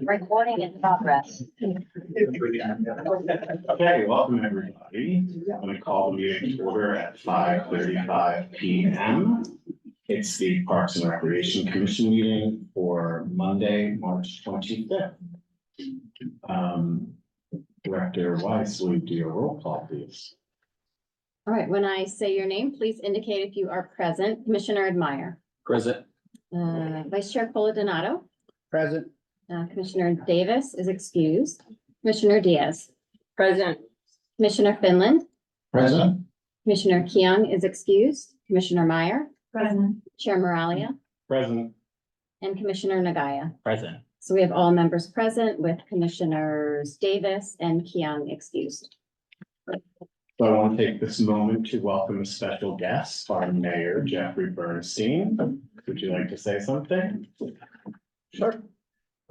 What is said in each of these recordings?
Recording in progress. Okay, welcome everybody. I'm going to call the meeting to order at 5:35 p.m. It's the Parks and Recreation Commission meeting for Monday, March 25th. Director Weiss, will you do a roll call, please? All right, when I say your name, please indicate if you are present. Commissioner Admire, Present. Vice Chair Coladonato, Present. Commissioner Davis is excused. Commissioner Diaz, Present. Commissioner Finland, Present. Commissioner Keung is excused. Commissioner Meyer, Present. Chair Moralia, Present. and Commissioner Nagaya. Present. So we have all members present with Commissioners Davis and Keung excused. So I want to take this moment to welcome a special guest, our Mayor Jeffrey Bernstein. Would you like to say something? Sure.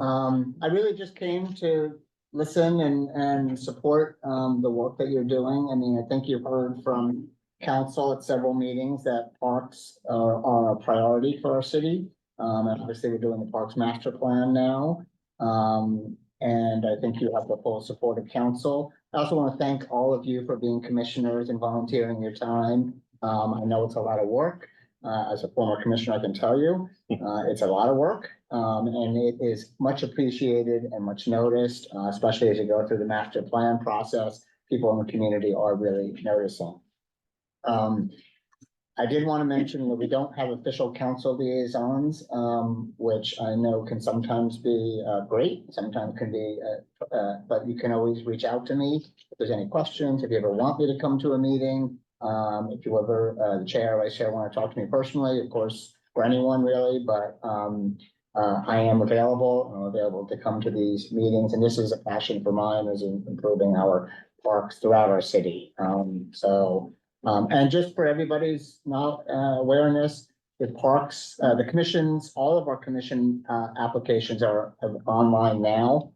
I really just came to listen and support the work that you're doing. I mean, I think you've heard from council at several meetings that parks are a priority for our city. And obviously we're doing the Parks Master Plan now. And I think you have the full support of council. I also want to thank all of you for being commissioners and volunteering your time. I know it's a lot of work. As a former commissioner, I can tell you, it's a lot of work. And it is much appreciated and much noticed, especially as you go through the master plan process. People in the community are really noticing. I did want to mention that we don't have official council liaisons, which I know can sometimes be great, sometimes can be, but you can always reach out to me if there's any questions, if you ever want me to come to a meeting. If you ever, the chair, vice chair, want to talk to me personally, of course, for anyone really, but I am available. I'm available to come to these meetings, and this is a passion for mine, is improving our parks throughout our city. And just for everybody's awareness, the parks, the commissions, all of our commission applications are online now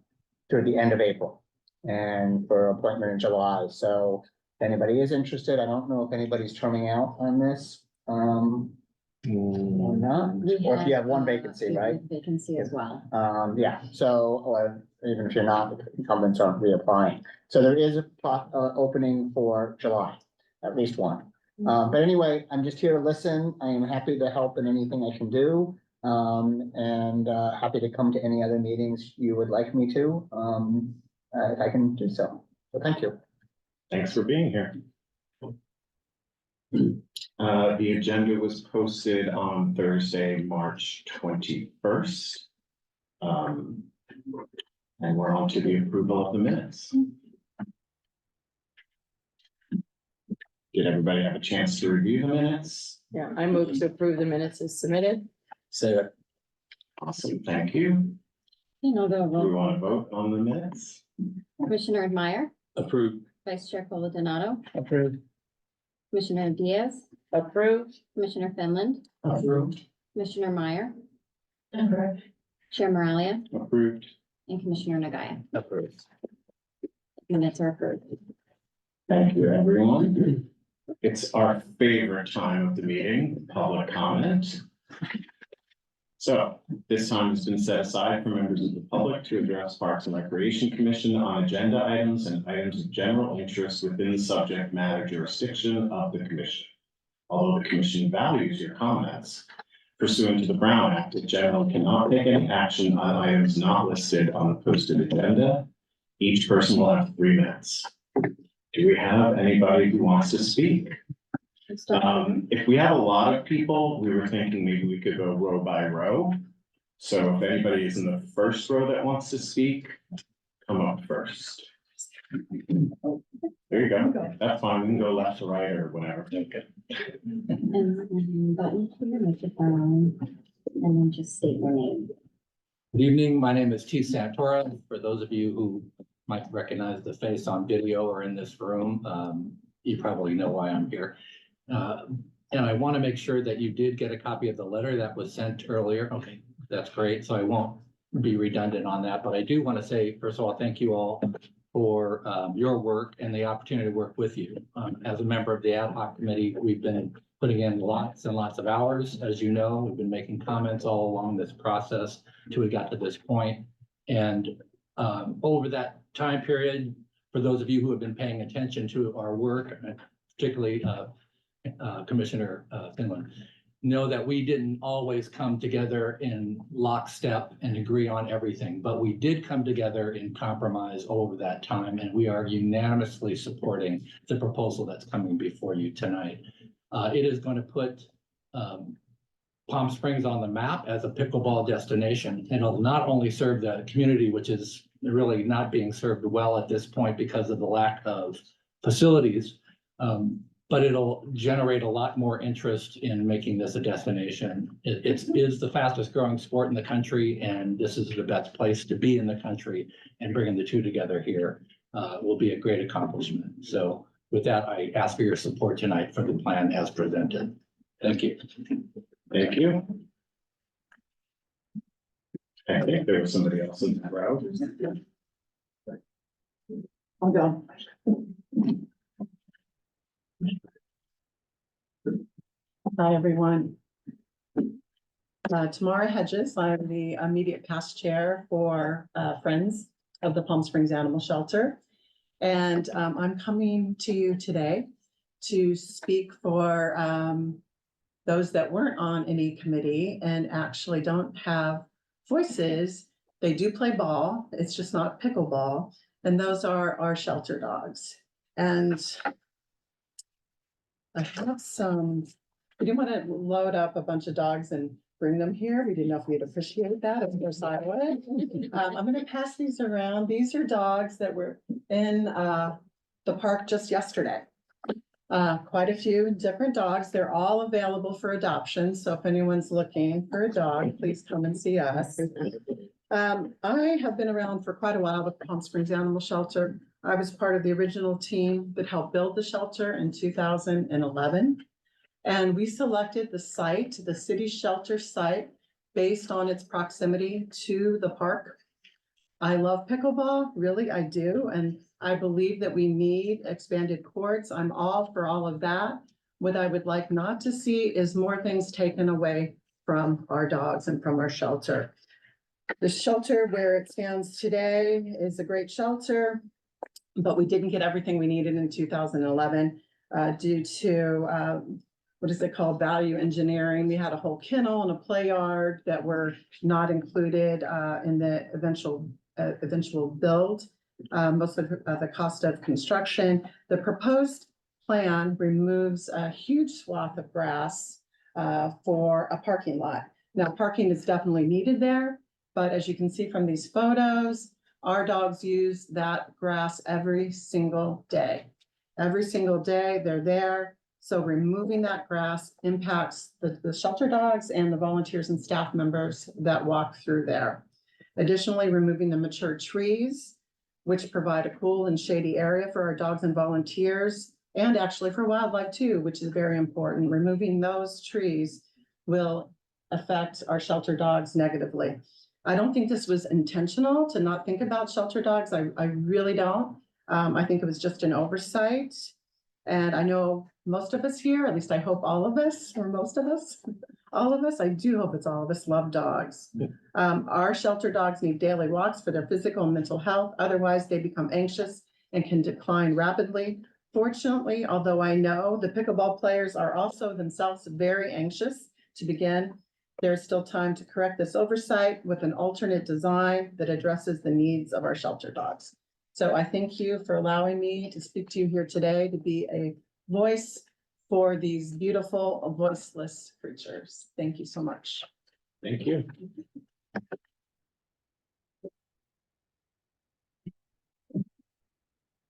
through the end of April, and for appointment in July. So if anybody is interested, I don't know if anybody's turning out on this. Or not, or if you have one vacancy, right? Vacancy as well. Yeah, so, or even if you're not, incumbents aren't reapplying. So there is a opening for July, at least one. But anyway, I'm just here to listen. I am happy to help in anything I can do. And happy to come to any other meetings you would like me to, if I can do so. So thank you. Thanks for being here. The agenda was posted on Thursday, March 21st. And we're on to the approval of the minutes. Did everybody have a chance to review the minutes? Yeah, I move to approve the minutes as submitted. So Awesome, thank you. I'll go Do we roll. want to vote on the minutes? Commissioner Admire, Approved. Vice Chair Coladonato, approved. Commissioner Diaz, Approved. Commissioner Finland, Approved. Commissioner Meyer, Approved. Chair Moralia, Approved. and Commissioner Nagaya. Approved. Minutes are approved. Thank you, everyone. It's our favorite time of the meeting, public comment. So this time has been set aside for members of the public to address Parks and Recreation Commission on agenda items and items of general interest within the subject matter jurisdiction of the commission. Although the commission values your comments, pursuant to the Brown Act, it generally cannot take any action on items not listed on the posted agenda. Each person will have 3 minutes. Do we have anybody who wants to speak? If we have a lot of people, we were thinking maybe we could go row by row. So if anybody is in the first row that wants to speak, come up first. There you go. That's fine. We can go left to right or whatever. Okay. And button for your microphone, and then just state your name. Good evening, my name is T. Santora. For those of you who might recognize the face on video or in this room, you probably know why I'm here. And I want to make sure that you did get a copy of the letter that was sent earlier. Okay, that's great. So I won't be redundant on that, but I do want to say, first of all, thank you all for your work and the opportunity to work with you. As a member of the ad hoc committee, we've been putting in lots and lots of hours. As you know, we've been making comments all along this process till we got to this point. And over that time period, for those of you who have been paying attention to our work, particularly Commissioner Finland, know that we didn't always come together in lockstep and agree on everything, but we did come together in compromise over that time, and we are unanimously supporting the proposal that's coming before you tonight. It is going to put Palm Springs on the map as a pickleball destination. It'll not only serve the community, which is really not being served well at this point because of the lack of facilities, but it'll generate a lot more interest in making this a destination. It is the fastest growing sport in the country, and this is the best place to be in the country, and bringing the two together here will be a great accomplishment. So with that, I ask for your support tonight for the plan as presented. Thank you. Thank you. I think there was somebody else in the crowd. I'm done. Hi, everyone. Tamara Hedges, I'm the immediate past chair for Friends of the Palm Springs Animal Shelter. And I'm coming to you today to speak for those that weren't on any committee and actually don't have voices. They do play ball, it's just not pickleball, and those are our shelter dogs. And I have some, we didn't want to load up a bunch of dogs and bring them here. We didn't know if we'd appreciate that, of course I would. I'm gonna pass these around. These are dogs that were in the park just yesterday. Quite a few different dogs. They're all available for adoption. So if anyone's looking for a dog, please come and see us. I have been around for quite a while with Palm Springs Animal Shelter. I was part of the original team that helped build the shelter in 2011. And we selected the site, the city shelter site, based on its proximity to the park. I love pickleball, really, I do. And I believe that we need expanded courts. I'm all for all of that. What I would like not to see is more things taken away from our dogs and from our shelter. The shelter where it stands today is a great shelter, but we didn't get everything we needed in 2011 due to what is it called? Value engineering. We had a whole kennel and a play yard that were not included in the eventual build. Most of the cost of construction. The proposed plan removes a huge swath of grass for a parking lot. Now, parking is definitely needed there, but as you can see from these photos, our dogs use that grass every single day. Every single day they're there. So removing that grass impacts the shelter dogs and the volunteers and staff members that walk through there. Additionally, removing the mature trees, which provide a cool and shady area for our dogs and volunteers, and actually for wildlife too, which is very important. Removing those trees will affect our shelter dogs negatively. I don't think this was intentional to not think about shelter dogs. I really don't. I think it was just an oversight. And I know most of us here, at least I hope all of us, or most of us, all of us, I do hope it's all of us, love dogs. Our shelter dogs need daily walks for their physical and mental health. Otherwise, they become anxious and can decline rapidly. Fortunately, although I know the pickleball players are also themselves very anxious to begin, there's still time to correct this oversight with an alternate design that addresses the needs of our shelter dogs. So I thank you for allowing me to speak to you here today, to be a voice for these beautiful voiceless creatures. Thank you so much. Thank you.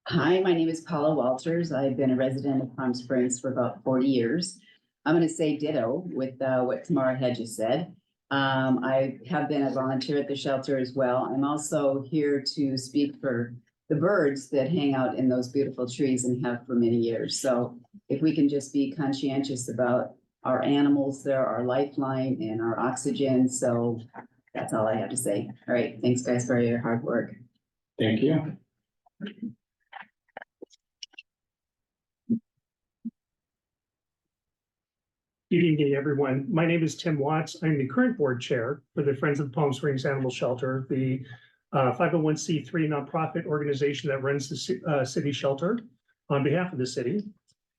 Hi, my name is Paula Walters. I've been a resident of Palm Springs for about 40 years. I'm going to say ditto with what Tamara Hedges said. I have been a volunteer at the shelter as well. I'm also here to speak for the birds that hang out in those beautiful trees and have for many years. So if we can just be conscientious about our animals, they're our lifeline and our oxygen. So that's all I have to say. All right. Thanks guys for your hard work. Thank you. Good evening, everyone. My name is Tim Watts. I'm the current board chair for the Friends of Palm Springs Animal Shelter. The 501c3 nonprofit organization that runs the city shelter on behalf of the city.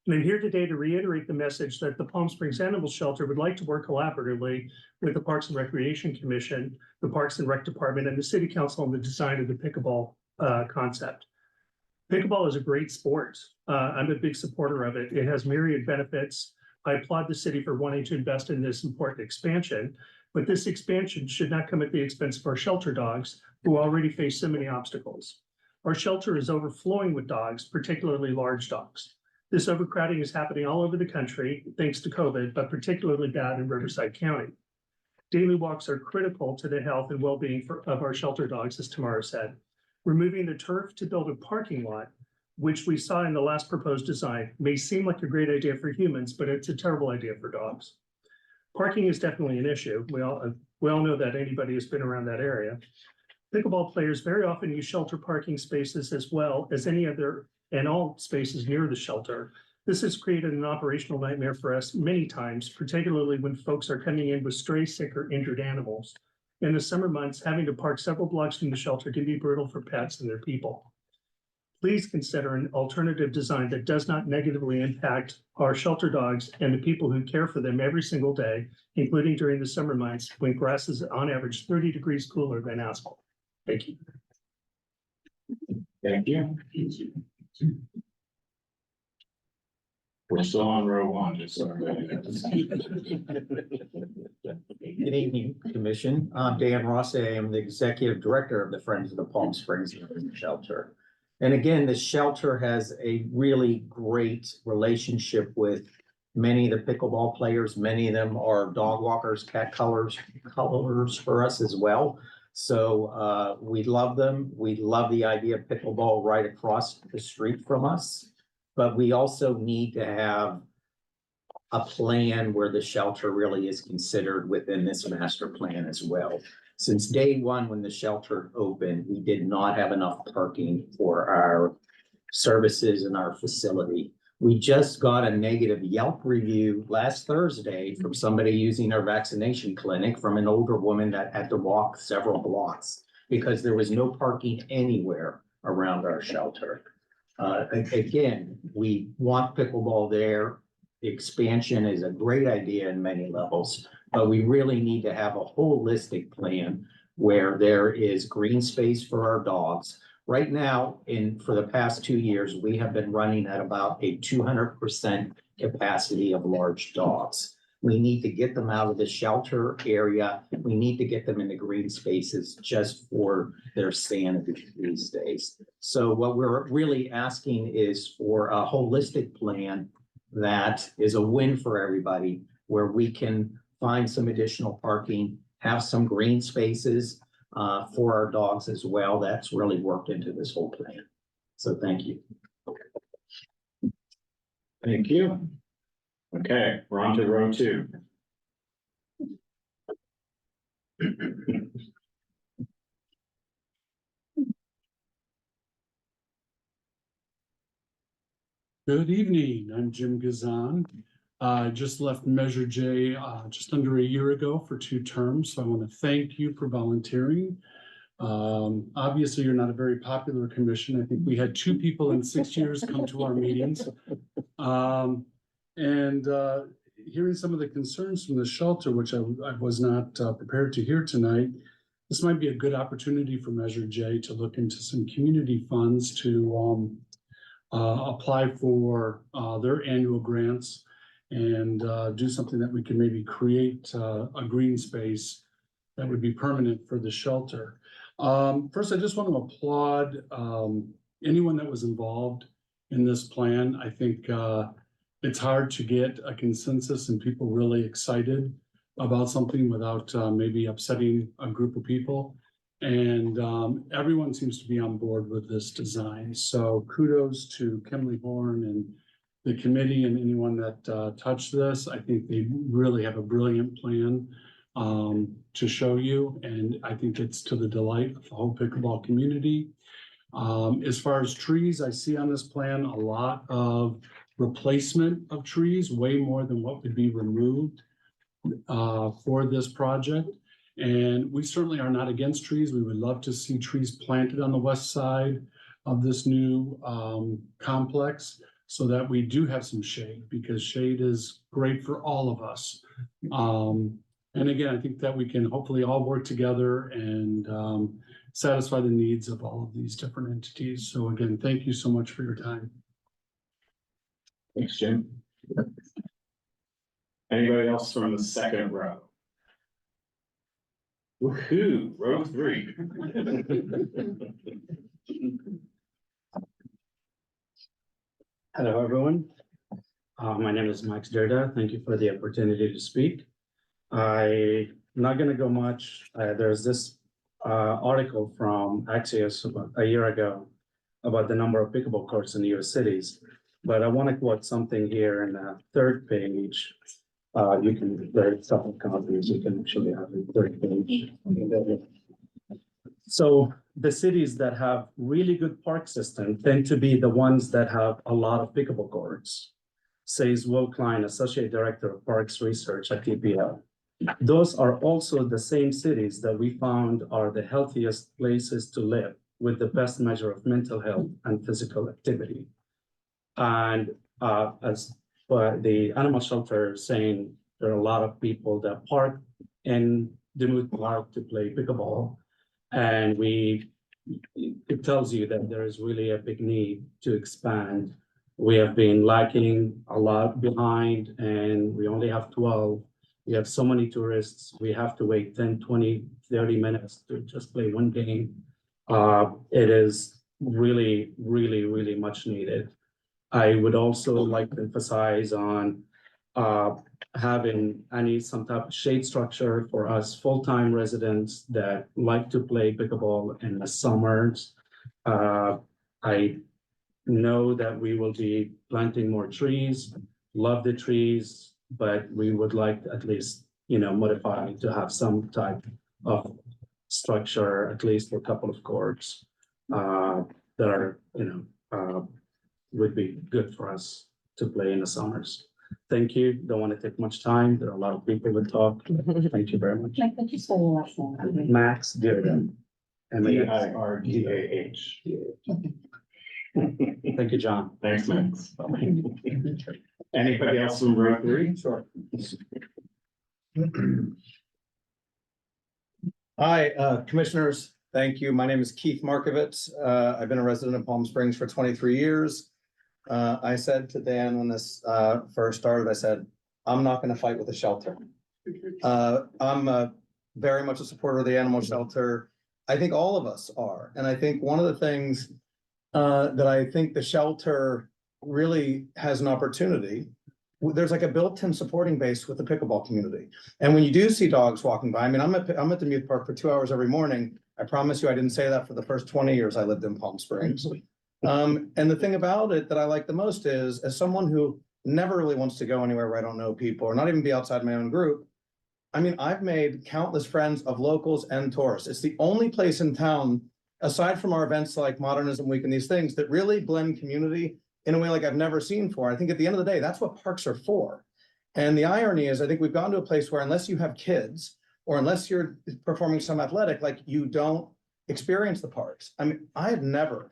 And I'm here today to reiterate the message that the Palm Springs Animal Shelter would like to work collaboratively with the Parks and Recreation Commission, the Parks and Rec Department, and the City Council on the design of the pickleball concept. Pickleball is a great sport. I'm a big supporter of it. It has myriad benefits. I applaud the city for wanting to invest in this important expansion, but this expansion should not come at the expense of our shelter dogs, who already face so many obstacles. Our shelter is overflowing with dogs, particularly large dogs. This overcrowding is happening all over the country, thanks to COVID, but particularly bad in Riverside County. Daily walks are critical to the health and well-being of our shelter dogs, as Tamara said. Removing the turf to build a parking lot, which we saw in the last proposed design, may seem like a great idea for humans, but it's a terrible idea for dogs. Parking is definitely an issue. We all know that anybody who's been around that area. Pickleball players very often use shelter parking spaces as well as any other and all spaces near the shelter. This has created an operational nightmare for us many times, particularly when folks are coming in with stray, sick, or injured animals. In the summer months, having to park several blocks from the shelter can be brutal for pets and their people. Please consider an alternative design that does not negatively impact our shelter dogs and the people who care for them every single day, including during the summer months when grass is on average 30 degrees cooler than asphalt. Thank you. Thank you. We're still on row one, just so everybody knows. Good evening, Commission. I'm Dan Rossi. I am the Executive Director of the Friends of the Palm Springs Shelter. And again, the shelter has a really great relationship with many of the pickleball players. Many of them are dog walkers, cat colors for us as well. So we love them. We love the idea of pickleball right across the street from us. But we also need to have a plan where the shelter really is considered within this master plan as well. Since day one, when the shelter opened, we did not have enough parking for our services in our facility. We just got a negative Yelp review last Thursday from somebody using our vaccination clinic from an older woman that had to walk several blocks because there was no parking anywhere around our shelter. Again, we want pickleball there. The expansion is a great idea in many levels, but we really need to have a holistic plan where there is green space for our dogs. Right now, for the past 2 years, we have been running at about a 200% capacity of large dogs. We need to get them out of the shelter area. We need to get them into green spaces just for their sanity these days. So what we're really asking is for a holistic plan that is a win for everybody, where we can find some additional parking, have some green spaces for our dogs as well. That's really worked into this whole plan. So thank you. Thank you. Okay, we're on to row two. Good evening, I'm Jim Gazan. I just left Measure J just under a year ago for 2 terms, so I want to thank you for volunteering. Obviously, you're not a very popular commission. I think we had 2 people in 6 years come to our meetings. Hearing some of the concerns from the shelter, which I was not prepared to hear tonight, this might be a good opportunity for Measure J to look into some community funds to apply for their annual grants and do something that we can maybe create a green space that would be permanent for the shelter. First, I just want to applaud anyone that was involved in this plan. I think it's hard to get a consensus and people really excited about something without maybe upsetting a group of people. And everyone seems to be on board with this design. So kudos to Kimberly Horn and the committee and anyone that touched this. I think they really have a brilliant plan to show you. And I think it's to the delight of the whole pickleball community. As far as trees, I see on this plan a lot of replacement of trees, way more than what would be removed for this project. And we certainly are not against trees. We would love to see trees planted on the west side of this new complex so that we do have some shade, because shade is great for all of us. And again, I think that we can hopefully all work together and satisfy the needs of all of these different entities. So again, thank you so much for your time. Thanks, Jim. Anybody else from the second row? Woohoo, row 3. Hello, everyone. My name is Max Derda. Thank you for the opportunity to speak. I'm not going to go much. There's this article from Axios about a year ago about the number of pickleball courts in the US cities. But I want to quote something here in the third page. There's a couple of copies, you can actually have the third page. So the cities that have really good park system tend to be the ones that have a lot of pickleball courts, says Will Klein, Associate Director of Parks Research at TPL. Those are also the same cities that we found are the healthiest places to live, with the best measure of mental health and physical activity. And as the animal shelter saying, there are a lot of people that park in Demuth Park to play pickleball. And it tells you that there is really a big need to expand. We have been lacking a lot behind, and we only have 12. We have so many tourists. We have to wait 10, 20, 30 minutes to just play one game. It is really, really, really much needed. I would also like to emphasize on having some type of shade structure for us full-time residents that like to play pickleball in the summers. I know that we will be planting more trees, love the trees, but we would like to at least, modify to have some type of structure, at least for a couple of courts that are, would be good for us to play in the summers. Thank you. Don't want to take much time. There are a lot of people to talk. Thank you very much. Mike, could you spell your last name? Max Dirda. DIRDAH. Thank you, John. Thanks, Max. Anybody else from row 3? Sure. Hi, commissioners. Thank you. My name is Keith Markovitz. I've been a resident of Palm Springs for 23 years. I said to Dan when this first started, I said, I'm not going to fight with the shelter. I'm very much a supporter of the animal shelter. I think all of us are. And I think one of the things that I think the shelter really has an opportunity. There's like a built-in supporting base with the pickleball community. And when you do see dogs walking by, I mean, I'm at the Demuth Park for 2 hours every morning. I promise you, I didn't say that for the first 20 years I lived in Palm Springs. And the thing about it that I like the most is, as someone who never really wants to go anywhere where I don't know people, or not even be outside my own group, I mean, I've made countless friends of locals and tourists. It's the only place in town, aside from our events like Modernism Week and these things, that really blend community in a way like I've never seen before. I think at the end of the day, that's what parks are for. And the irony is, I think we've gone to a place where unless you have kids, or unless you're performing some athletic, like you don't experience the parks. I mean, I have never,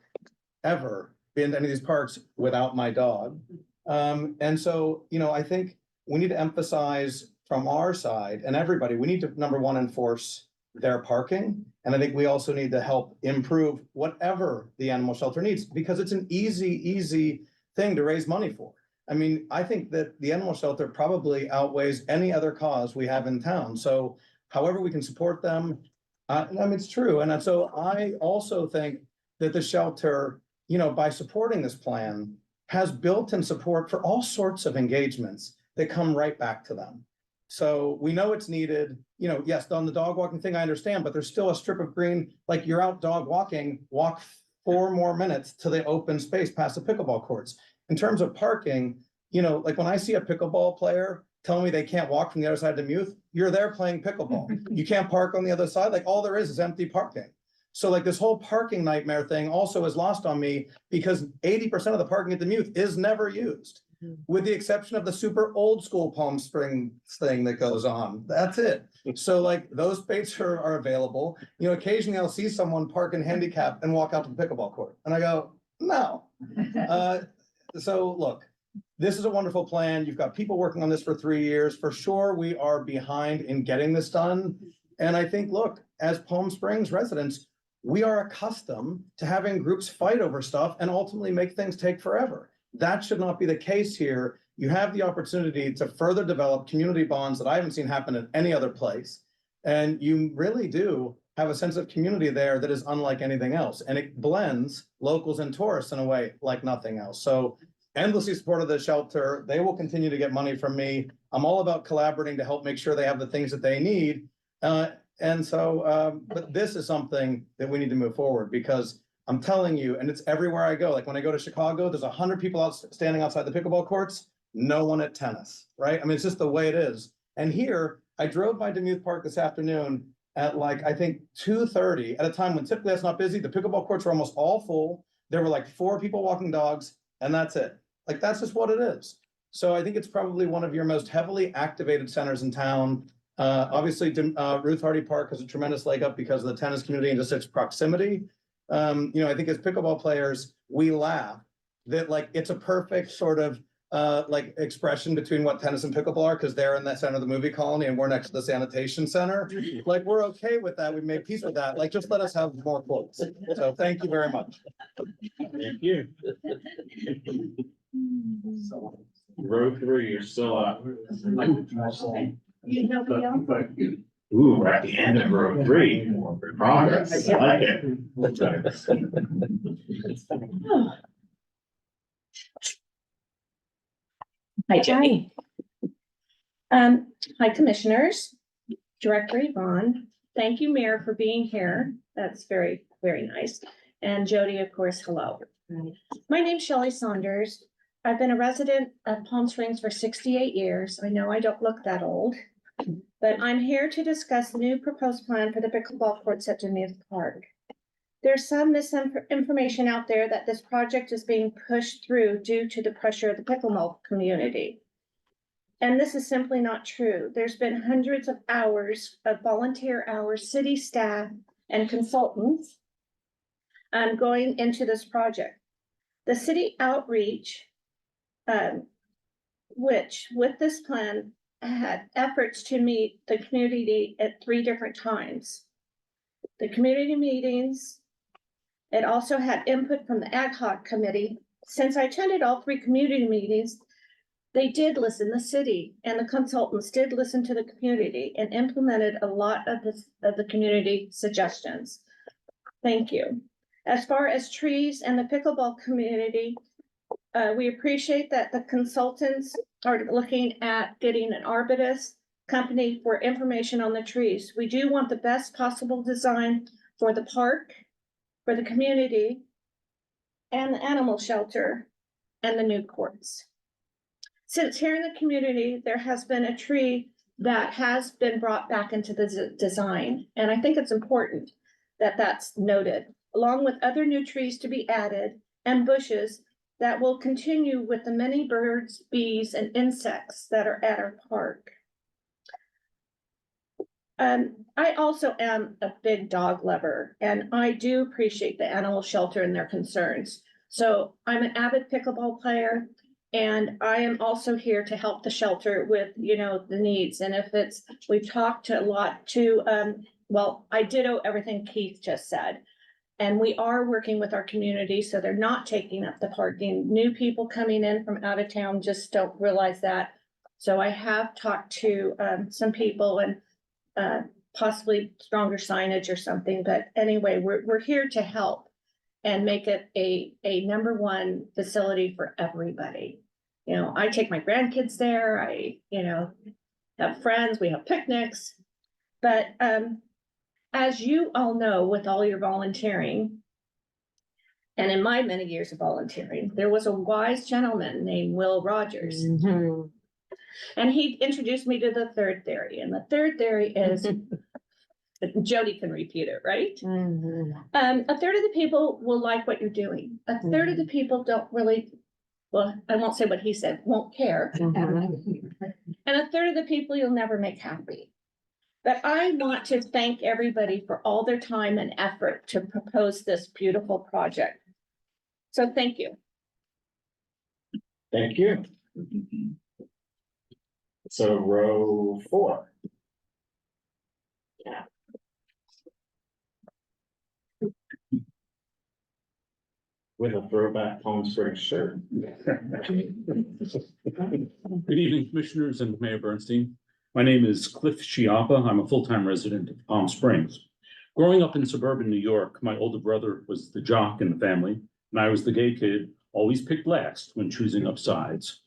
ever been to any of these parks without my dog. And so, I think we need to emphasize from our side, and everybody, we need to, number one, enforce their parking. And I think we also need to help improve whatever the animal shelter needs, because it's an easy thing to raise money for. I mean, I think that the animal shelter probably outweighs any other cause we have in town. So however we can support them, I mean, it's true. And so I also think that the shelter, by supporting this plan, has built-in support for all sorts of engagements that come right back to them. So we know it's needed, yes, on the dog walking thing, I understand, but there's still a strip of green, like you're out dog walking, walk 4 more minutes to the open space past the pickleball courts. In terms of parking, like when I see a pickleball player tell me they can't walk from the other side of Demuth, you're there playing pickleball. You can't park on the other side. Like all there is empty parking. So like this whole parking nightmare thing also is lost on me, because 80% of the parking at Demuth is never used. with the exception of the super old school Palm Springs thing that goes on. That's it. So like those spaces are available. You know, occasionally I'll see someone park in handicap and walk out to the pickleball court and I go, no. So look, this is a wonderful plan. You've got people working on this for 3 years. For sure, we are behind in getting this done. And I think, look, as Palm Springs residents, we are accustomed to having groups fight over stuff and ultimately make things take forever. That should not be the case here. You have the opportunity to further develop community bonds that I haven't seen happen in any other place. And you really do have a sense of community there that is unlike anything else. And it blends locals and tourists in a way like nothing else. So endlessly supportive of the shelter. They will continue to get money from me. I'm all about collaborating to help make sure they have the things that they need. But this is something that we need to move forward because I'm telling you, and it's everywhere I go. Like when I go to Chicago, there's 100 people standing outside the pickleball courts, no one at tennis, right? I mean, it's just the way it is. And here, I drove by Demuth Park this afternoon at like, I think 2:30 at a time when typically that's not busy. The pickleball courts were almost all full. There were like 4 people walking dogs and that's it. Like, that's just what it is. So I think it's probably one of your most heavily activated centers in town. Obviously, Ruth Hardy Park has a tremendous leg up because of the tennis community and just its proximity. You know, I think as pickleball players, we laugh that like it's a perfect sort of like expression between what tennis and pickleball are because they're in the center of the movie colony and we're next to the sanitation center. Like we're okay with that. We've made peace with that. Like just let us have more quotes. So thank you very much. Thank you. Row 3, you're still up. Ooh, we're at the end of row 3. Progress. I like it. Hi, Jenny. Hi, Commissioners, Director Yvonne. Thank you, Mayor, for being here. That's very, very nice. And Jody, of course, hello. My name's Shelley Saunders. I've been a resident of Palm Springs for 68 years. I know I don't look that old, but I'm here to discuss the new proposed plan for the pickleball courts at Demuth Park. There's some misinformation out there that this project is being pushed through due to the pressure of the pickleball community. And this is simply not true. There's been hundreds of hours of volunteer hours, city staff and consultants going into this project. The city outreach, which with this plan had efforts to meet the community at 3 different times. The community meetings, it also had input from the ad hoc committee. Since I attended all 3 community meetings, they did listen, the city and the consultants did listen to the community and implemented a lot of the community suggestions. Thank you. As far as trees and the pickleball community, we appreciate that the consultants are looking at getting an arborist company for information on the trees. We do want the best possible design for the park, for the community, and the animal shelter, and the new courts. Since here in the community, there has been a tree that has been brought back into the design, and I think it's important that that's noted, along with other new trees to be added and bushes that will continue with the many birds, bees, and insects that are at our park. I also am a big dog lover, and I do appreciate the animal shelter and their concerns. So I'm an avid pickleball player, and I am also here to help the shelter with, you know, the needs. And if it's, we've talked a lot to, well, I ditto everything Keith just said. And we are working with our community, so they're not taking up the parking. New people coming in from out of town just don't realize that. So I have talked to some people and possibly stronger signage or something. But anyway, we're here to help and make it a #1 facility for everybody. You know, I take my grandkids there. I, you know, have friends. We have picnics. But as you all know, with all your volunteering, and in my many years of volunteering, there was a wise gentleman named Will Rogers. And he introduced me to the 3rd theory. And the 3rd theory is, Jody can repeat it, right? A third of the people will like what you're doing. A third of the people don't really well, I won't say what he said, won't care. Mhm. And a third of the people you'll never make happy. But I want to thank everybody for all their time and effort to propose this beautiful project. So thank you. Thank you. So row 4. With a throwback Palm Springs shirt. Good evening, Commissioners and Mayor Bernstein. My name is Cliff Chiappa. I'm a full-time resident of Palm Springs. Growing up in suburban New York, my older brother was the jock in the family, and I was the gay kid, always picked last when choosing up sides.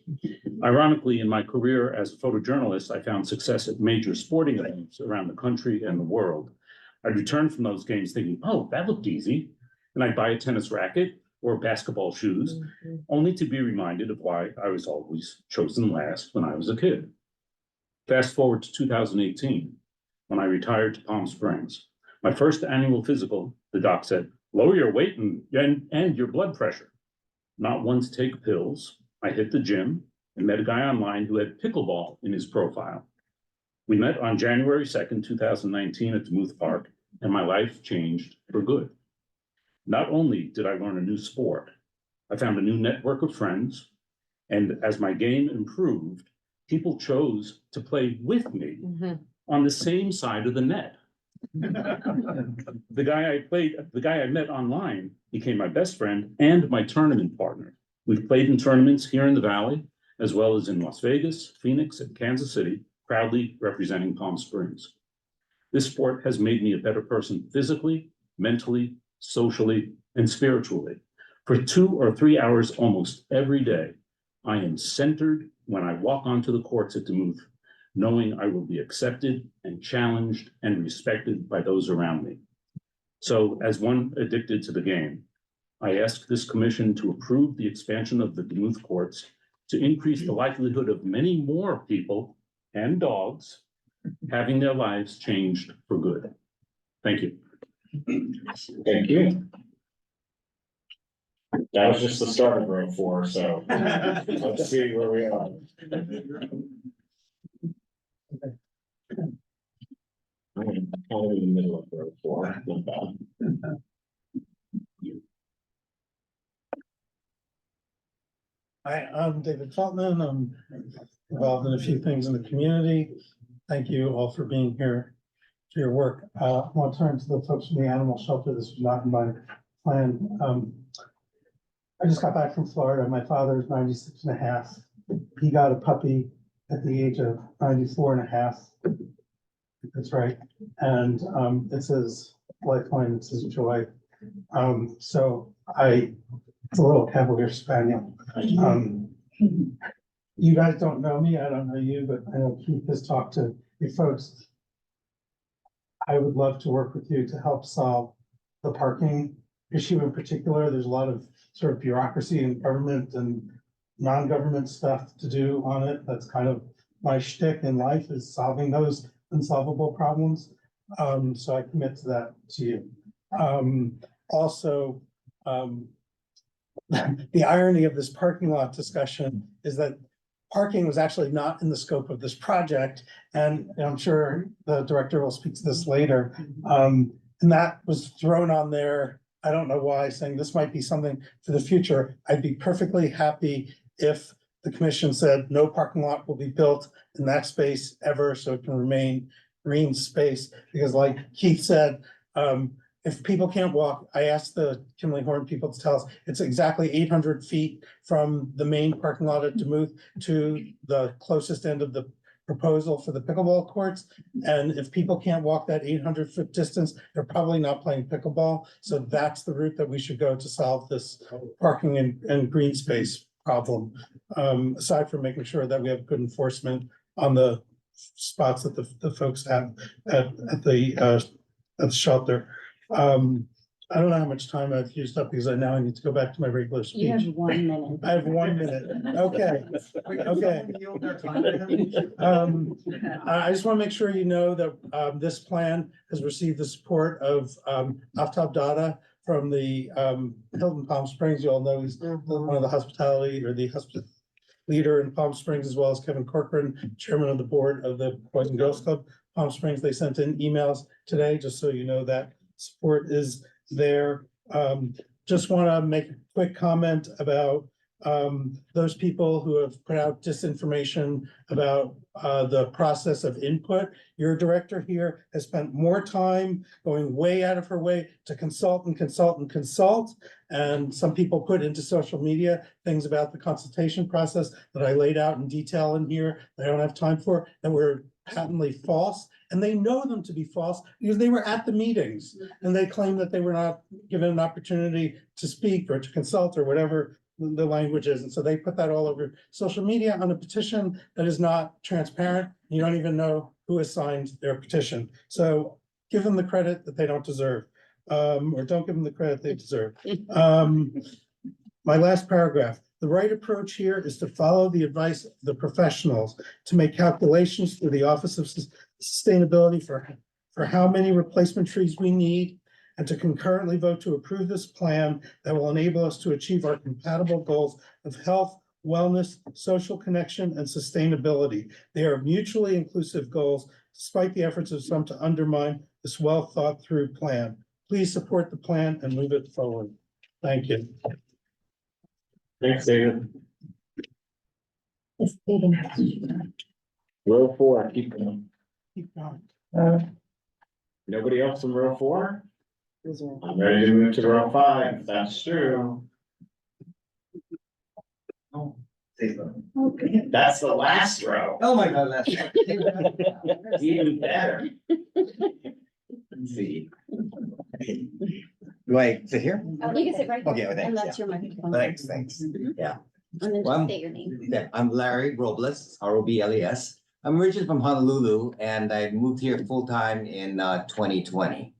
Ironically, in my career as a photojournalist, I found success at major sporting events around the country and the world. I returned from those games thinking, oh, that looked easy. And I'd buy a tennis racket or basketball shoes, only to be reminded of why I was always chosen last when I was a kid. Fast forward to 2018, when I retired to Palm Springs. My first annual physical, the doc said, lower your weight and your blood pressure. Not one to take pills. I hit the gym and met a guy online who had pickleball in his profile. We met on January 2nd, 2019 at DeMuth Park, and my life changed for good. Not only did I learn a new sport, I found a new network of friends, and as my game improved, people chose to play with me on the same side of the net. The guy I met online became my best friend and my tournament partner. We've played in tournaments here in the Valley, as well as in Las Vegas, Phoenix, and Kansas City, proudly representing Palm Springs. This sport has made me a better person physically, mentally, socially, and spiritually. For 2 or 3 hours almost every day, I am centered when I walk onto the courts at DeMuth, knowing I will be accepted and challenged and respected by those around me. So as one addicted to the game, I ask this commission to approve the expansion of the DeMuth courts to increase the likelihood of many more people and dogs having their lives changed for good. Thank you. Thank you. That was just the start of row 4, so let's see where we are. I'm kind of in the middle of row 4. Not bad. Hi, I'm David Feltman. I'm involved in a few things in the community. Thank you all for being here, for your work. I want to turn to the folks from the animal shelter. This was not in my plan. I just got back from Florida. My father is 96 and a half. He got a puppy at the age of 94 and a half. That's right. And it's his lifeline, it's his joy. So it's a little Cavalier Spaniel. You guys don't know me, I don't know you, but I know Keith has talked to you folks. I would love to work with you to help solve the parking issue in particular. There's a lot of sort of bureaucracy in government and non-government stuff to do on it. That's kind of my shtick in life, is solving those unsolvable problems. So I commit to that to you. Also, the irony of this parking lot discussion is that parking was actually not in the scope of this project. And I'm sure the director will speak to this later. And that was thrown on there. I don't know why, saying this might be something for the future. I'd be perfectly happy if the commission said no parking lot will be built in that space ever, so it can remain green space. Because like Keith said, if people can't walk, I asked the Kimley Horn people to tell us, it's exactly 800 feet from the main parking lot at DeMuth to the closest end of the proposal for the pickleball courts. And if people can't walk that 800-foot distance, they're probably not playing pickleball. So that's the route that we should go to solve this parking and green space problem. Aside from making sure that we have good enforcement on the spots that the folks have at the shelter. I don't know how much time I've used up because I need to go back to my regular speech. You have 1 minute. I have 1 minute. Okay. Okay. I just want to make sure you know that this plan has received the support of Aftab Dada from the Hilton Palm Springs. You all know he's one of the hospitality or the leader in Palm Springs, as well as Kevin Corcoran, chairman of the board of the Boys and Girls Club Palm Springs. They sent in emails today, just so you know that support is there. Just want to make a quick comment about those people who have put out disinformation about the process of input. Your director here has spent more time going way out of her way to consult and consult and consult. And some people put into social media things about the consultation process that I laid out in detail in here that I don't have time for, that were patently false. And they know them to be false because they were at the meetings and they claim that they were not given an opportunity to speak or to consult or whatever the language is. And so they put that all over social media on a petition that is not transparent. You don't even know who has signed their petition. So give them the credit that they don't deserve, or don't give them the credit they deserve. My last paragraph. The right approach here is to follow the advice of the professionals to make calculations through the Office of Sustainability for how many replacement trees we need, and to concurrently vote to approve this plan that will enable us to achieve our compatible goals of health, wellness, social connection, and sustainability. They are mutually inclusive goals, despite the efforts of some to undermine this well thought through plan. Please support the plan and move it forward. Thank you. Thanks, David. Row 4, keep going. Keep going. Nobody else in row 4? I'm ready to move to row 5, that's true. That's the last row. Oh my God, that's. Even better. Let's see. Do I sit here? You can sit right Okay, there, well, and thanks, that's your microphone. Thanks. Yeah. And then Well, just state your name. Yeah, I'm Larry Robles, R-O-B-L-E-S. I'm originally from Honolulu and I moved here full-time in 2020.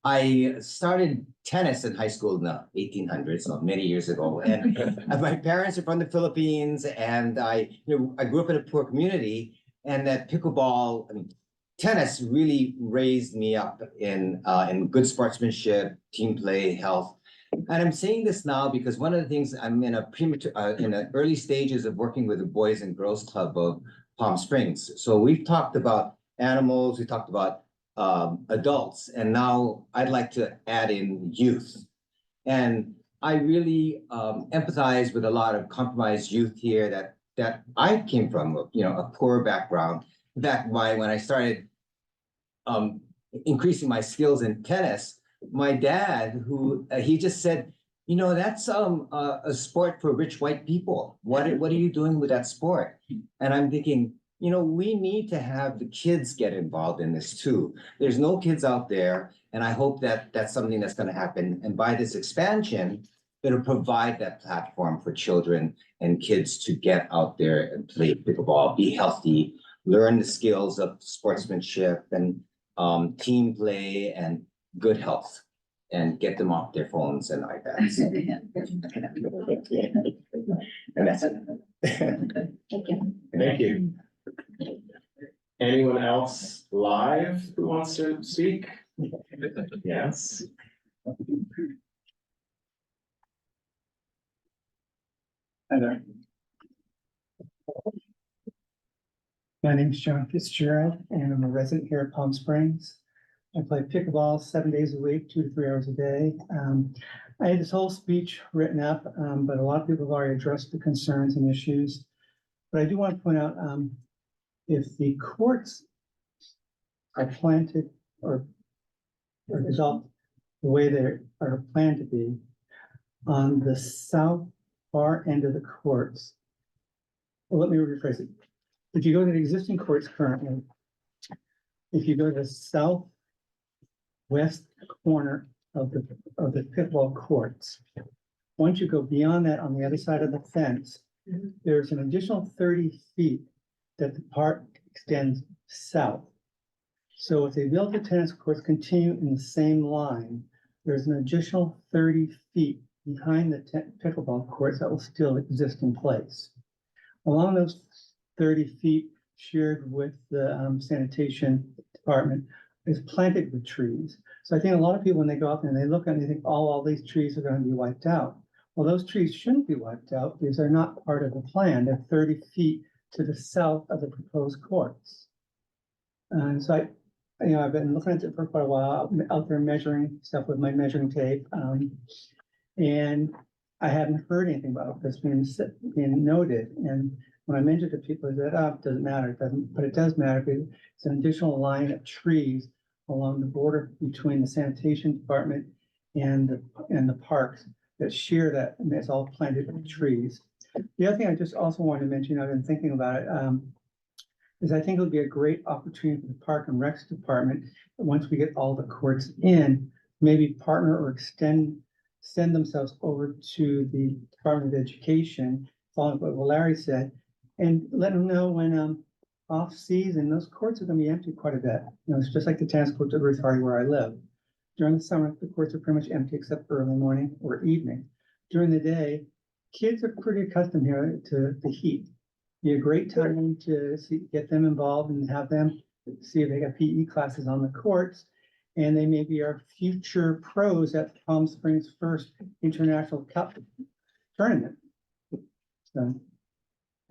I started tennis in high school in the 1800s, so many years ago. And my parents are from the Philippines and I grew up in a poor community, and that pickleball, tennis really raised me up in good sportsmanship, team play, health. And I'm saying this now because one of the things I'm in the early stages of working with the Boys and Girls Club of Palm Springs. So we've talked about animals, we talked about adults, and now I'd like to add in youth. And I really empathize with a lot of compromised youth here that I came from, a poor background. In fact, when I started increasing my skills in tennis, my dad, he just said, that's a sport for rich white people. What are you doing with that sport? And I'm thinking, we need to have the kids get involved in this too. There's no kids out there, and I hope that that's something that's going to happen. And by this expansion, it'll provide that platform for children and kids to get out there and play pickleball, be healthy, learn the skills of sportsmanship and team play and good health, and get them off their phones and iPads. And that's it. Thank you. Thank you. Anyone else live who wants to speak? Yes. Hi there. My name is John Fitzgerald, and I'm a resident here at Palm Springs. I play pickleball 7 days a week, 2 to 3 hours a day. I had this whole speech written up, but a lot of people have already addressed the concerns and issues. But I do want to point out, if the courts are planted or developed the way they are planned to be, on the south far end of the courts, well, let me rephrase it. If you go to the existing courts currently, if you go to the southwest corner of the pickleball courts, once you go beyond that on the other side of the fence, there's an additional 30 feet that the park extends south. So if they build the tennis courts continue in the same line, there's an additional 30 feet behind the pickleball courts that will still exist in place. Along those 30 feet shared with the sanitation department is planted with trees. So I think a lot of people, when they go out there and they look and they think, oh, all these trees are gonna be wiped out. Well, those trees shouldn't be wiped out because they're not part of the plan. They're 30 feet to the south of the proposed courts. And so I've been looking at it for quite a while, out there measuring stuff with my measuring tape. And I haven't heard anything about this being noted. And when I mentioned to people, they said, oh, it doesn't matter, it doesn't, but it does matter because it's an additional line of trees along the border between the sanitation department and the parks that share that, and it's all planted with trees. The other thing I just also wanted to mention, I've been thinking about it, is I think it'll be a great opportunity for the Park and Recs Department, once we get all the courts in, maybe partner or send themselves over to the Department of Education, following what Larry said, and let them know when off season, those courts are gonna be empty quite a bit. It's just like the tennis courts at Ruth Hardy where I live. During the summer, the courts are pretty much empty except for early morning or evening. During the day, kids are pretty accustomed here to the heat. Be a great time to get them involved and have them see if they got PE classes on the courts. And they may be our future pros at Palm Springs' first International Cup tournament. So,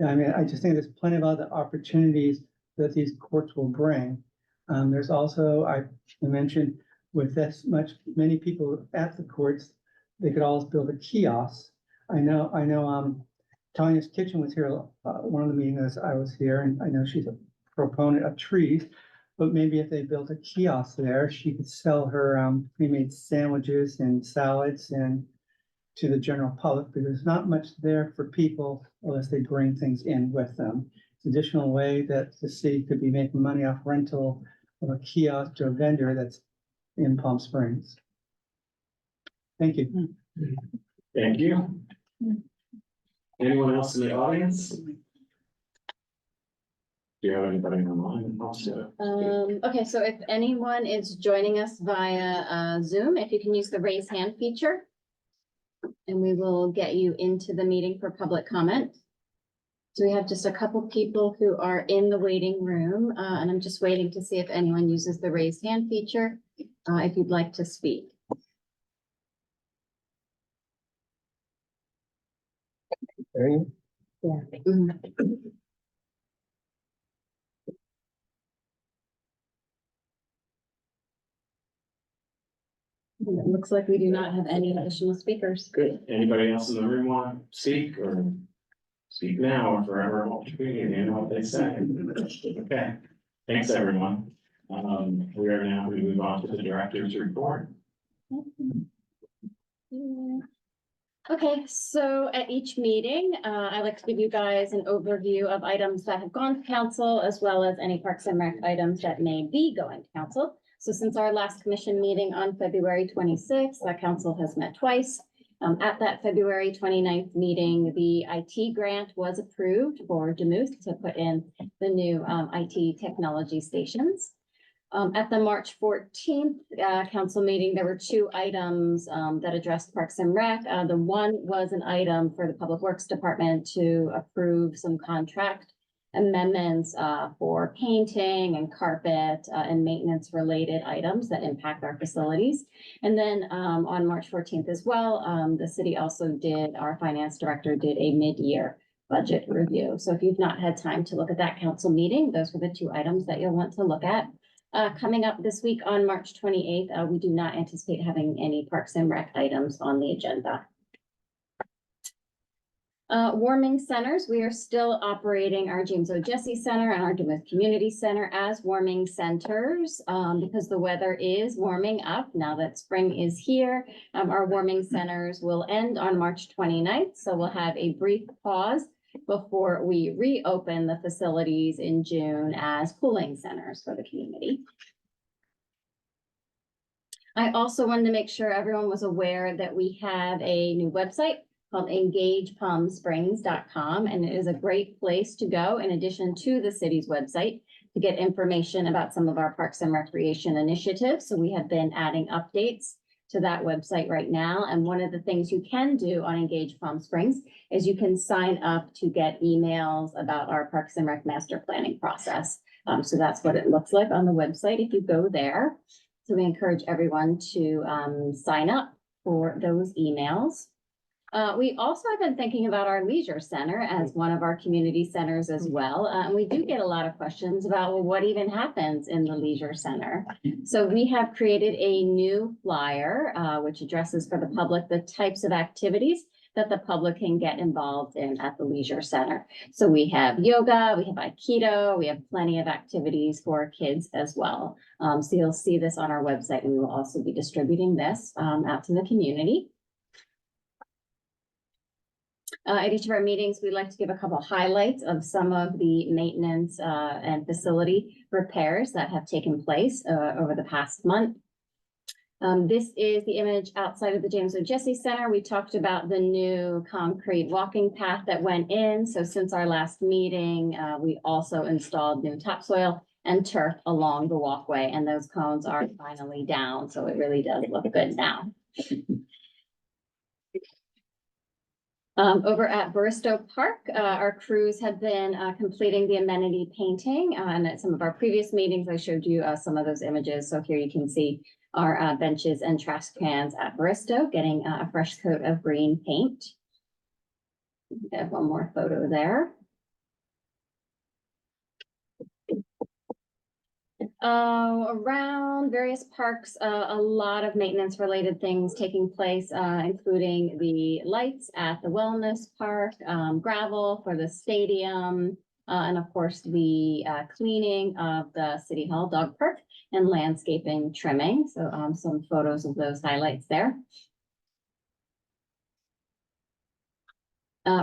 I mean, I just think there's plenty of other opportunities that these courts will bring. There's also, I mentioned, with this many people at the courts, they could always build a kiosk. I know, Tanya's Kitchen was here, one of the meetings I was here, and I know she's a proponent of trees. But maybe if they built a kiosk there, she could sell her pre-made sandwiches and salads and to the general public, because there's not much there for people unless they bring things in with them. It's an additional way that the city could be making money off rental of a kiosk to a vendor that's in Palm Springs. Thank you. Thank you. Anyone else in the audience? Do you have anybody online? Okay, so if anyone is joining us via Zoom, if you can use the raise hand feature, and we will get you into the meeting for public comment. So we have just a couple people who are in the waiting room, and I'm just waiting to see if anyone uses the raise hand feature, if you'd like to speak. Yeah. It looks like we do not have any additional speakers. Good. Anybody else in the room want to speak or speak now or forever hold your meeting? You know what they say. Okay. Thanks, everyone. We are now going to move on to the director's report. Okay, so at each meeting, I like to give you guys an overview of items that have gone to council, as well as any Parks and Rec items that may be going to council. So since our last commission meeting on February 26th, the council has met twice. At that February 29th meeting, the IT grant was approved for Demuth to put in the new IT technology stations. At the March 14th council meeting, there were two items that addressed Parks and Rec. The one was an item for the Public Works Department to approve some contract amendments for painting and carpet and maintenance related items that impact our facilities. And then on March 14th as well, the city also did, our finance director did a mid-year budget review. So if you've not had time to look at that council meeting, those were the two items that you'll want to look at. Coming up this week on March 28th, we do not anticipate having any Parks and Rec items on the agenda. Warming centers, we are still operating our James O. Jesse Center and our Demuth Community Center as warming centers because the weather is warming up now that spring is here. Our warming centers will end on March 29th, so we'll have a brief pause before we reopen the facilities in June as cooling centers for the community. I also wanted to make sure everyone was aware that we have a new website called engagepalmsprings.com, and it is a great place to go in addition to the city's website to get information about some of our parks and recreation initiatives. So we have been adding updates to that website right now. And one of the things you can do on Engage Palm Springs is you can sign up to get emails about our Parks and Rec master planning process. So that's what it looks like on the website if you go there. So we encourage everyone to sign up for those emails. We also have been thinking about our leisure center as one of our community centers as well. And we do get a lot of questions about, well, what even happens in the leisure center? So we have created a new flyer, which addresses for the public the types of activities that the public can get involved in at the leisure center. So we have yoga, we have Aikido, we have plenty of activities for kids as well. So you'll see this on our website, and we will also be distributing this out to the community. At each of our meetings, we'd like to give a couple highlights of some of the maintenance and facility repairs that have taken place over the past month. This is the image outside of the James O. Jesse Center. We talked about the new concrete walking path that went in. So since our last meeting, we also installed new topsoil and turf along the walkway, and those cones are finally down. So it really does look good now. Over at Baristo Park, our crews have been completing the amenity painting. And at some of our previous meetings, I showed you some of those images. So here you can see our benches and trash cans at Baristo getting a fresh coat of green paint. We have one more photo there. Around various parks, a lot of maintenance related things taking place, including the lights at the wellness park, gravel for the stadium, and of course the cleaning of the City Hall dog park and landscaping trimming. So some photos of those highlights there.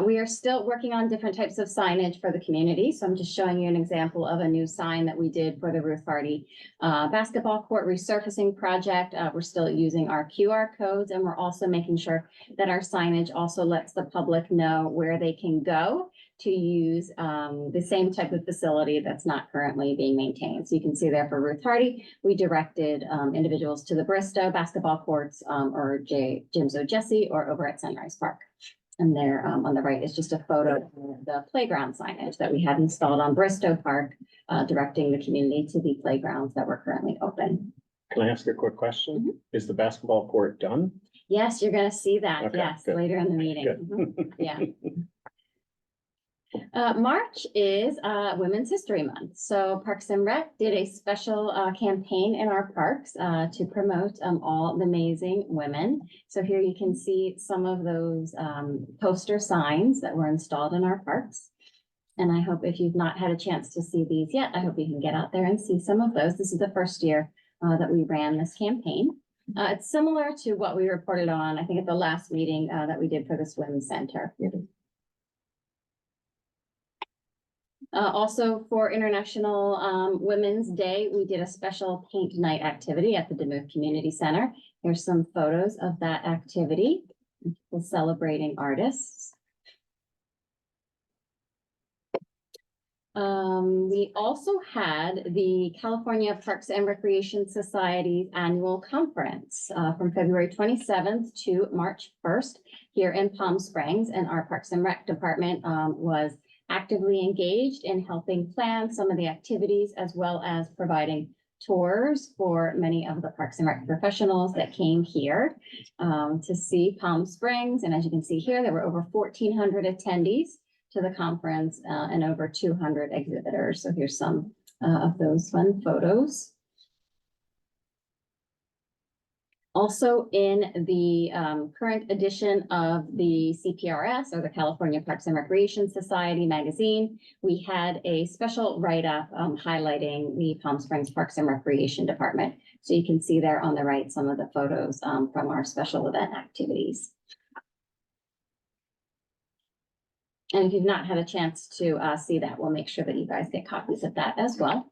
We are still working on different types of signage for the community. So I'm just showing you an example of a new sign that we did for the Ruth Hardy basketball court resurfacing project. We're still using our QR codes, and we're also making sure that our signage also lets the public know where they can go to use the same type of facility that's not currently being maintained. So you can see there for Ruth Hardy, we directed individuals to the Baristo basketball courts or James O. Jesse or over at Sunrise Park. And there on the right is just a photo of the playground signage that we had installed on Bristow Park, directing the community to the playgrounds that were currently open. Can I ask a quick question? Is the basketball court done? Yes, you're gonna see that, Okay, yes, good. later in the meeting. Mhm, yeah. March is Women's History Month. So Parks and Rec did a special campaign in our parks to promote all the amazing women. So here you can see some of those poster signs that were installed in our parks. And I hope if you've not had a chance to see these yet, I hope you can get out there and see some of those. This is the first year that we ran this campaign. It's similar to what we reported on, I think at the last meeting that we did for the swim center. Also for International Women's Day, we did a special paint night activity at the Demuth Community Center. Here's some photos of that activity, celebrating artists. We also had the California Parks and Recreation Society's annual conference from February 27th to March 1st here in Palm Springs, and our Parks and Rec department was actively engaged in helping plan some of the activities as well as providing tours for many of the Parks and Rec professionals that came here to see Palm Springs. And as you can see here, there were over 1,400 attendees to the conference and over 200 exhibitors. So here's some of those fun photos. Also in the current edition of the CPRS, or the California Parks and Recreation Society magazine, we had a special write-up highlighting the Palm Springs Parks and Recreation Department. So you can see there on the right some of the photos from our special event activities. And if you've not had a chance to see that, we'll make sure that you guys get copies of that as well.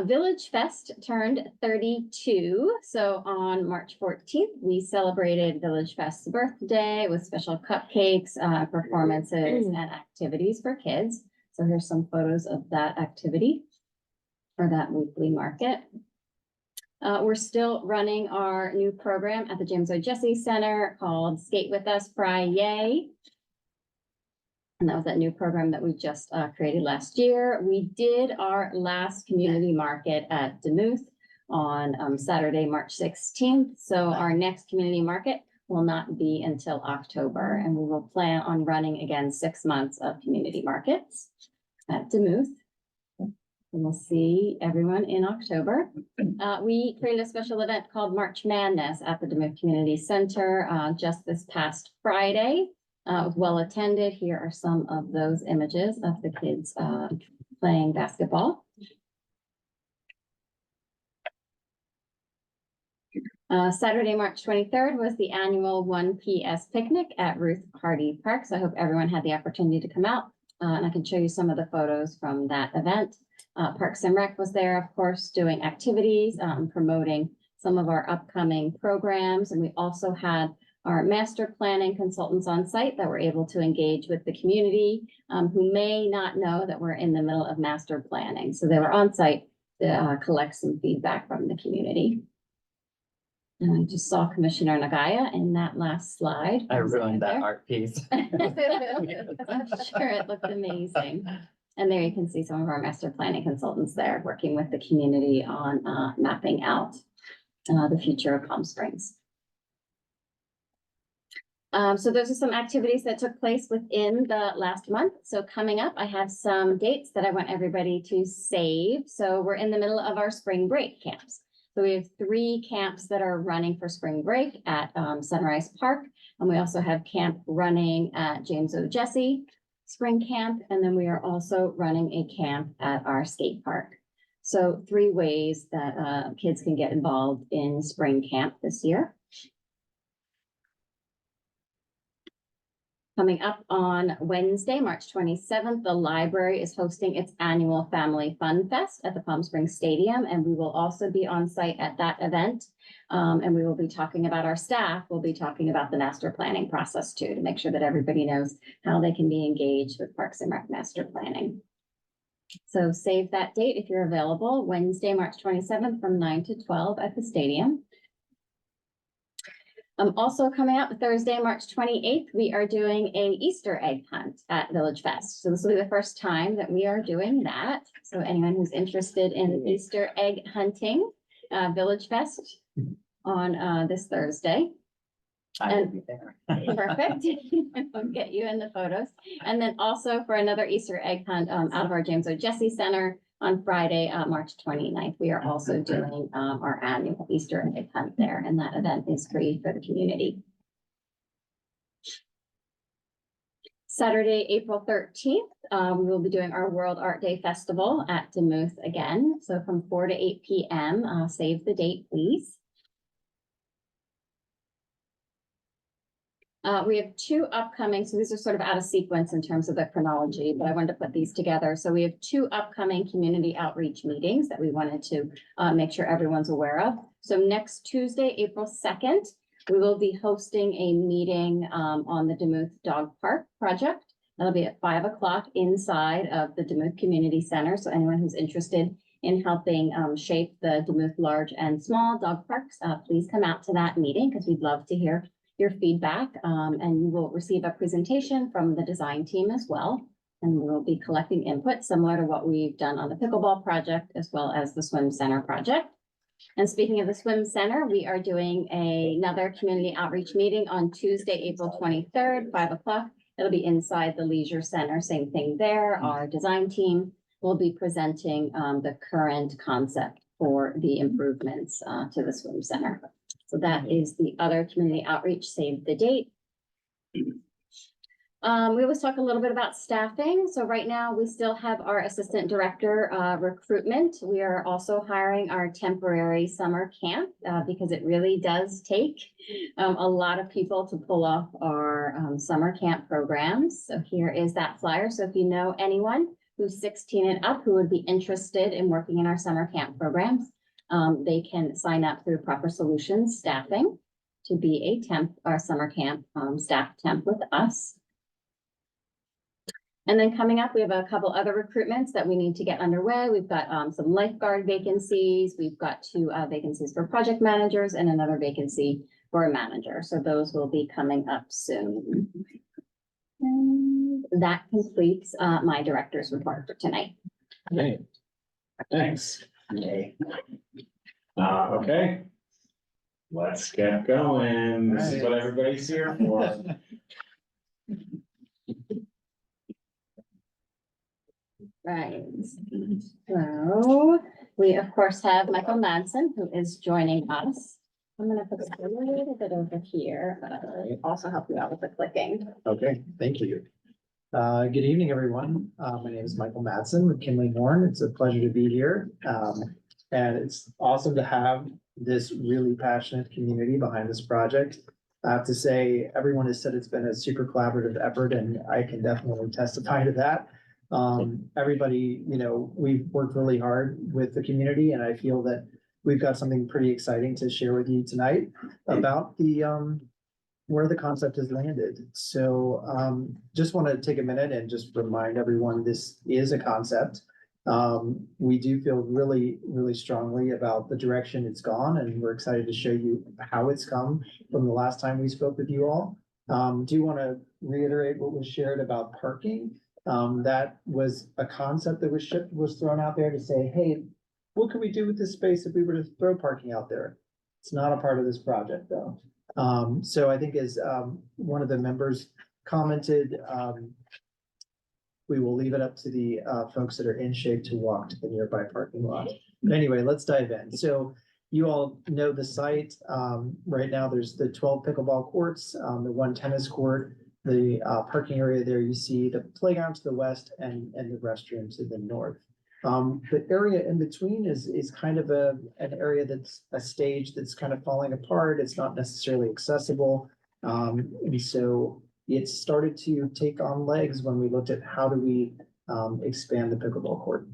Village Fest turned 32. So on March 14th, we celebrated Village Fest's birthday with special cupcakes, performances, and activities for kids. So here's some photos of that activity for that weekly market. We're still running our new program at the James O. Jesse Center called Skate With Us, Fry Yay. And that was that new program that we just created last year. We did our last community market at Demuth on Saturday, March 16th. So our next community market will not be until October, and we will plan on running again 6 months of community markets at Demuth. And we'll see everyone in October. We created a special event called March Madness at the Demuth Community Center just this past Friday. It was well attended. Here are some of those images of the kids playing basketball. Saturday, March 23rd was the annual 1 PS picnic at Ruth Hardy Park. So I hope everyone had the opportunity to come out. And I can show you some of the photos from that event. Parks and Rec was there, of course, doing activities, promoting some of our upcoming programs. And we also had our master planning consultants on site that were able to engage with the community who may not know that we're in the middle of master planning. So they were on site to collect some feedback from the community. And I just saw Commissioner Nagaya in that last slide. I ruined that art piece. I'm sure it looked amazing. And there you can see some of our master planning consultants there working with the community on mapping out the future of Palm Springs. So those are some activities that took place within the last month. So coming up, I have some dates that I want everybody to save. So we're in the middle of our spring break camps. So we have 3 camps that are running for spring break at Sunrise Park. And we also have camp running at James O. Jesse Spring Camp. And then we are also running a camp at our skate park. So 3 ways that kids can get involved in spring camp this year. Coming up on Wednesday, March 27th, the library is hosting its annual Family Fun Fest at the Palm Springs Stadium, and we will also be on site at that event. And we will be talking about our staff. We'll be talking about the master planning process too, to make sure that everybody knows how they can be engaged with Parks and Rec master planning. So save that date if you're available, Wednesday, March 27th from 9 to 12 at the stadium. Also coming up Thursday, March 28th, we are doing an Easter egg hunt at Village Fest. So this will be the first time that we are doing that. So anyone who's interested in Easter egg hunting, Village Fest on this Thursday. I will be there. Perfect. We'll get you in the photos. And then also for another Easter egg hunt out of our James O. Jesse Center on Friday, March 29th. We are also doing our annual Easter egg hunt there, and that event is free for the community. Saturday, April 13th, we will be doing our World Art Day Festival at Demuth again. So from 4 to 8 p.m. Save the date, please. We have 2 upcoming, so these are sort of out of sequence in terms of the chronology, but I wanted to put these together. So we have 2 upcoming community outreach meetings that we wanted to make sure everyone's aware of. So next Tuesday, April 2nd, we will be hosting a meeting on the Demuth Dog Park project. That'll be at 5 o'clock inside of the Demuth Community Center. So anyone who's interested in helping shape the Demuth large and small dog parks, please come out to that meeting because we'd love to hear your feedback, and you will receive a presentation from the design team as well. And we'll be collecting input similar to what we've done on the pickleball project as well as the swim center project. And speaking of the swim center, we are doing another community outreach meeting on Tuesday, April 23rd, 5 o'clock. It'll be inside the leisure center, same thing there. Our design team will be presenting the current concept for the improvements to the swim center. So that is the other community outreach, save the date. We always talk a little bit about staffing. So right now we still have our assistant director recruitment. We are also hiring our temporary summer camp because it really does take a lot of people to pull off our summer camp programs. So here is that flyer. So if you know anyone who's 16 and up who would be interested in working in our summer camp programs, they can sign up through Proper Solutions Staffing to be a temp or summer camp staff temp with us. And then coming up, we have a couple other recruitments that we need to get underway. We've got some lifeguard vacancies. We've got 2 vacancies for project managers and another vacancy for a manager. So those will be coming up soon. And that completes my director's report for tonight. Okay. Thanks. Okay. Let's get going. This is what everybody's here for. Right. So we of course have Michael Madsen, who is joining us. I'm gonna put this a little bit over here, but I'll also help you out with the clicking. Okay, thank you. Good evening, everyone. My name is Michael Madsen with Kinley Horn. It's a pleasure to be here. And it's awesome to have this really passionate community behind this project. I have to say, everyone has said it's been a super collaborative effort, and I can definitely testify to that. Everybody, we've worked really hard with the community, and I feel that we've got something pretty exciting to share with you tonight about where the concept has landed. So just want to take a minute and just remind everyone this is a concept. We do feel really, really strongly about the direction it's gone, and we're excited to show you how it's come from the last time we spoke with you all. Do want to reiterate what was shared about parking. That was a concept that was thrown out there to say, hey, what could we do with this space if we were to throw parking out there? It's not a part of this project, though. So I think as one of the members commented, we will leave it up to the folks that are in shape to walk to the nearby parking lot. But anyway, let's dive in. So you all know the site. Right now, there's the 12 pickleball courts, the 1 tennis court, the parking area there. You see the playground to the west and the restroom to the north. The area in between is kind of an area that's a stage that's kind of falling apart. It's not necessarily accessible. And so it started to take on legs when we looked at how do we expand the pickleball court.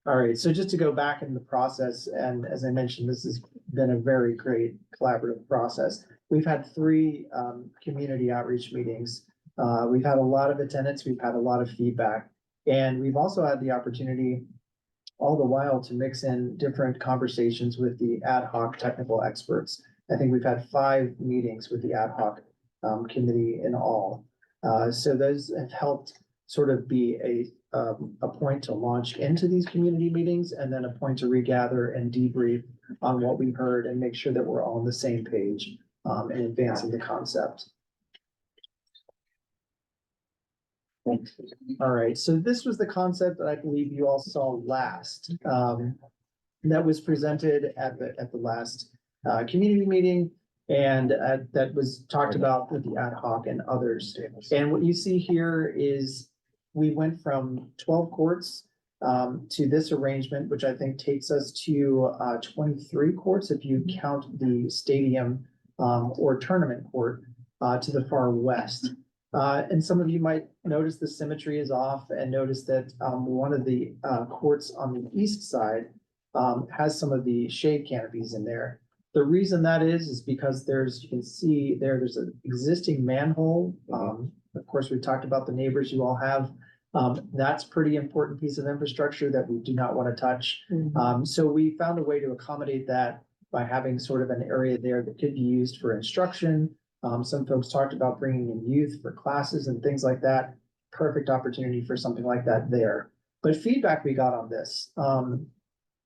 All right, so just to go back in the process, and as I mentioned, this has been a very great collaborative process. We've had 3 community outreach meetings. We've had a lot of attendance, we've had a lot of feedback, and we've also had the opportunity all the while to mix in different conversations with the ad hoc technical experts. I think we've had 5 meetings with the ad hoc committee in all. So those have helped sort of be a point to launch into these community meetings, and then a point to regather and debrief on what we heard and make sure that we're all on the same page in advancing the concept. All right, so this was the concept that I believe you all saw last. That was presented at the last community meeting, and that was talked about with the ad hoc and others. And what you see here is we went from 12 courts to this arrangement, which I think takes us to 23 courts if you count the stadium or tournament court to the far west. And some of you might notice the symmetry is off, and notice that one of the courts on the east side has some of the shade canopies in there. The reason that is because you can see there's an existing manhole. Of course, we talked about the neighbors you all have. That's pretty important piece of infrastructure that we do not want to touch. So we found a way to accommodate that by having sort of an area there that could be used for instruction. Some folks talked about bringing in youth for classes and things like that. Perfect opportunity for something like that there. But feedback we got on this,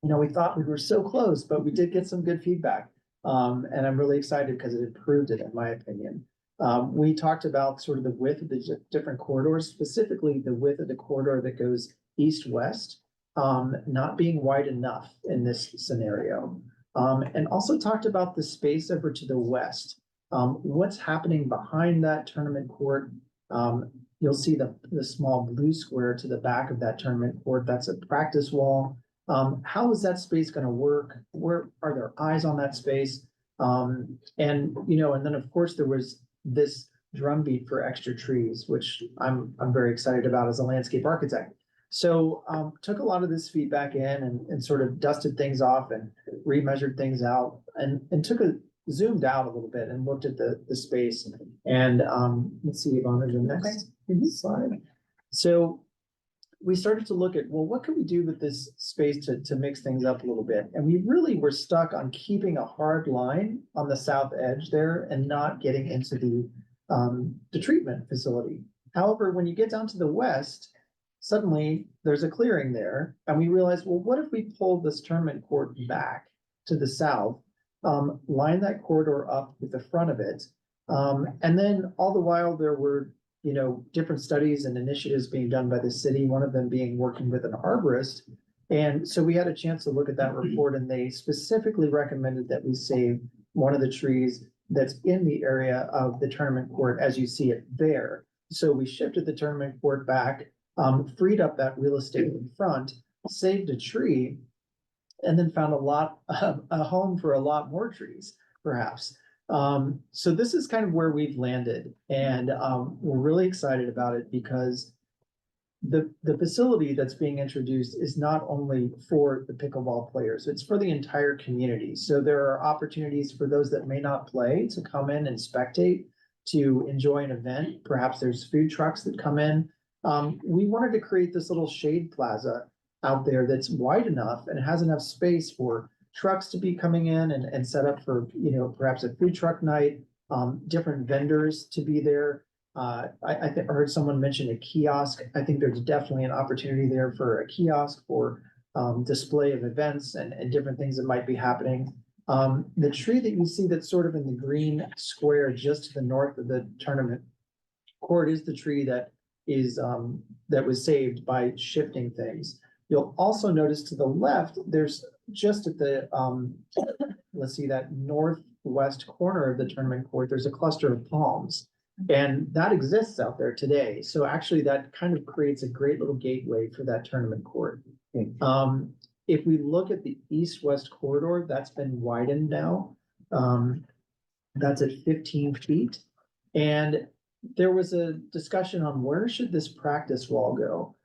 we thought we were so close, but we did get some good feedback. And I'm really excited because it improved it, in my opinion. We talked about sort of the width of the different corridors, specifically the width of the corridor that goes east-west, not being wide enough in this scenario. And also talked about the space over to the west. What's happening behind that tournament court? You'll see the small blue square to the back of that tournament court. That's a practice wall. How is that space going to work? Where are there eyes on that space? And then of course there was this drumbeat for extra trees, which I'm very excited about as a landscape architect. So took a lot of this feedback in and sort of dusted things off and remeasured things out and zoomed out a little bit and looked at the space. And let's see, Yvonne, the next slide. So we started to look at, well, what can we do with this space to mix things up a little bit? And we really were stuck on keeping a hard line on the south edge there and not getting into the the treatment facility. However, when you get down to the west, suddenly there's a clearing there, and we realize, well, what if we pulled this tournament court back to the south, line that corridor up with the front of it, and then all the while there were, you know, different studies and initiatives being done by the city, one of them being working with an arborist. And so we had a chance to look at that report, and they specifically recommended that we save one of the trees that's in the area of the tournament court as you see it there. So we shifted the tournament court back, freed up that real estate in front, saved a tree, and then found a home for a lot more trees, perhaps. So this is kind of where we've landed, and we're really excited about it because the facility that's being introduced is not only for the pickleball players, it's for the entire community. So there are opportunities for those that may not play to come in and spectate, to enjoy an event. Perhaps there's food trucks that come in. We wanted to create this little shade plaza out there that's wide enough and has enough space for trucks to be coming in and set up for, you know, perhaps a food truck night, different vendors to be there. I think I heard someone mention a kiosk. I think there's definitely an opportunity there for a kiosk for display of events and different things that might be happening. The tree that you see that's sort of in the green square just to the north of the tournament court is the tree that is that was saved by shifting things. You'll also notice to the left, there's just at the let's see, that northwest corner of the tournament court, there's a cluster of palms. And that exists out there today. So actually that kind of creates a great little gateway for that tournament court. If we look at the east-west corridor, that's been widened now. That's at 15 feet. And there was a discussion on where should this practice wall go?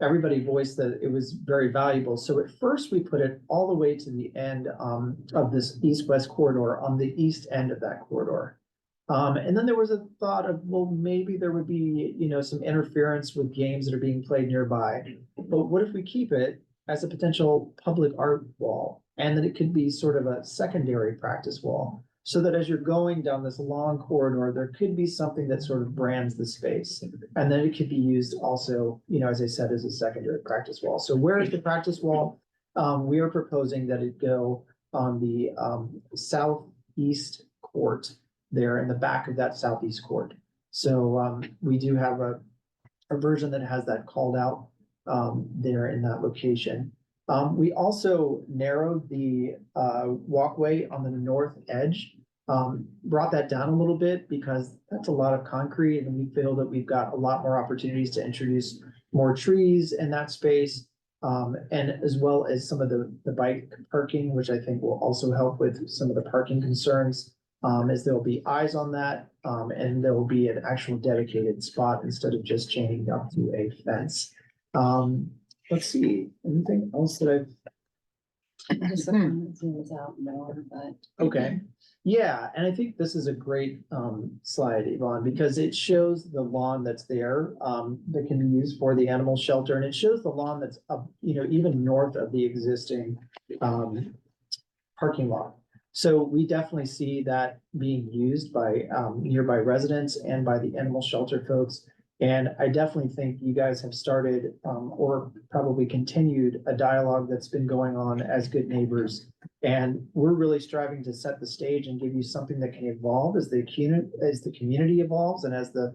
Everybody voiced that it was very valuable. So at first we put it all the way to the end of this east-west corridor on the east end of that corridor. And then there was a thought of, well, maybe there would be, you know, some interference with games that are being played nearby. But what if we keep it as a potential public art wall, and that it could be sort of a secondary practice wall, so that as you're going down this long corridor, there could be something that sort of brands the space. And then it could be used also, you know, as I said, as a secondary practice wall. So where is the practice wall? We are proposing that it go on the southeast court there in the back of that southeast court. So we do have a version that has that called out there in that location. We also narrowed the walkway on the north edge, brought that down a little bit because that's a lot of concrete, and we feel that we've got a lot more opportunities to introduce more trees in that space, and as well as some of the bike parking, which I think will also help with some of the parking concerns. As there'll be eyes on that, and there will be an actual dedicated spot instead of just chaining up to a fence. Let's see, anything else that okay, yeah, and I think this is a great slide, Yvonne, because it shows the lawn that's there that can be used for the animal shelter, and it shows the lawn that's up, you know, even north of the existing parking lot. So we definitely see that being used by nearby residents and by the animal shelter folks. And I definitely think you guys have started or probably continued a dialogue that's been going on as good neighbors. And we're really striving to set the stage and give you something that can evolve as the community evolves and as the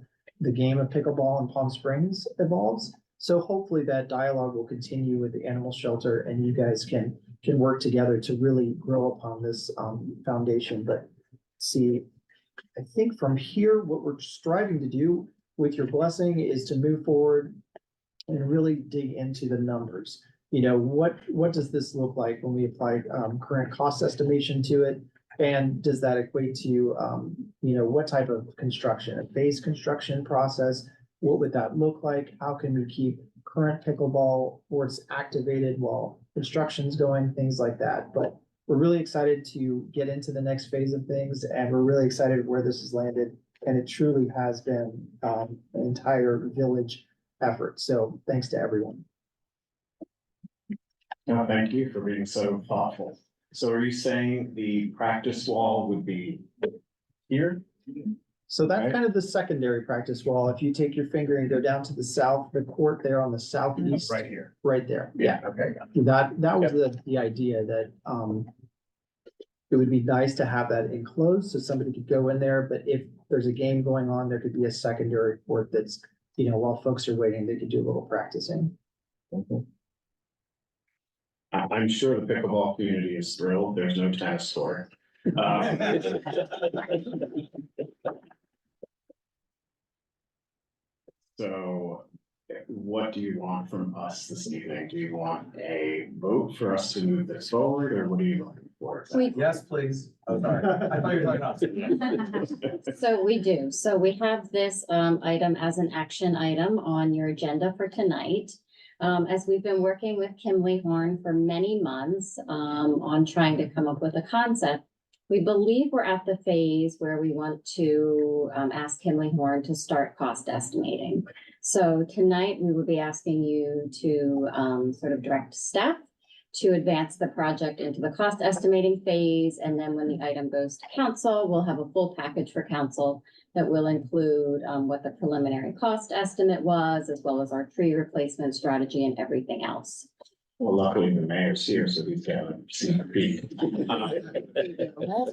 game of pickleball in Palm Springs evolves. So hopefully that dialogue will continue with the animal shelter, and you guys can work together to really grow upon this foundation. But see, I think from here, what we're striving to do with your blessing is to move forward and really dig into the numbers. You know, what does this look like when we apply current cost estimation to it? And does that equate to, you know, what type of construction, a phase construction process? What would that look like? How can we keep current pickleball courts activated while construction's going, things like that. But we're really excited to get into the next phase of things, and we're really excited where this has landed. And it truly has been an entire village effort. So thanks to everyone. No, thank you for being so thoughtful. So are you saying the practice wall would be here? So that's Right. kind of the secondary practice wall. If you take your finger and go down to the south, the court there on the southeast. Right here. Right there, yeah. Okay. That was the idea that, it would be nice to have that enclosed so somebody could go in there, but if there's a game going on, there could be a secondary court that's, while folks are waiting, they could do a little practicing. I'm sure the pickleball community is thrilled. There's no tennis court. So what do you want from us this evening? Do you want a vote for us to move this forward, or what are you looking for? Yes, please. Oh, sorry. I thought you were talking about. So we do. So we have this item as an action item on your agenda for tonight. As we've been working with Kimley Horn for many months on trying to come up with a concept, we believe we're at the phase where we want to ask Kimley Horn to start cost estimating. So tonight, we will be asking you to sort of direct staff to advance the project into the cost estimating phase. And then when the item goes to council, we'll have a full package for council that will include what the preliminary cost estimate was, as well as our tree replacement strategy and everything else. Well, luckily the mayor's here, so he's got a sneak peek. Can I ask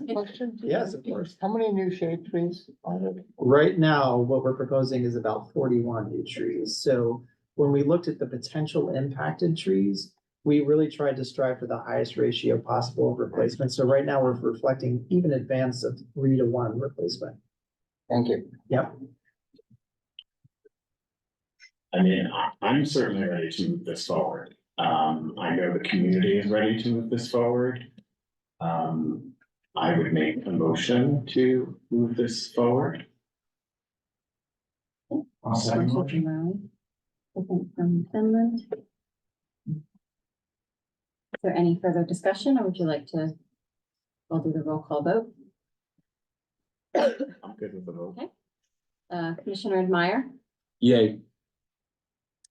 a question? Yes, of course. How many new shade trees are there? Right now, what we're proposing is about 41 new trees. So when we looked at the potential impacted trees, we really tried to strive for the highest ratio possible of replacement. So right now, we're reflecting even advance of 3-to-1 replacement. Thank you. Yep. I mean, I'm certainly ready to move this forward. I know the community is ready to move this forward. I would make a motion to move this forward. I'll second the motion. From Finland. Is there any further discussion, or would you like to? I'll do the roll call vote. I'm good with the vote. Commissioner Meyer, Yay.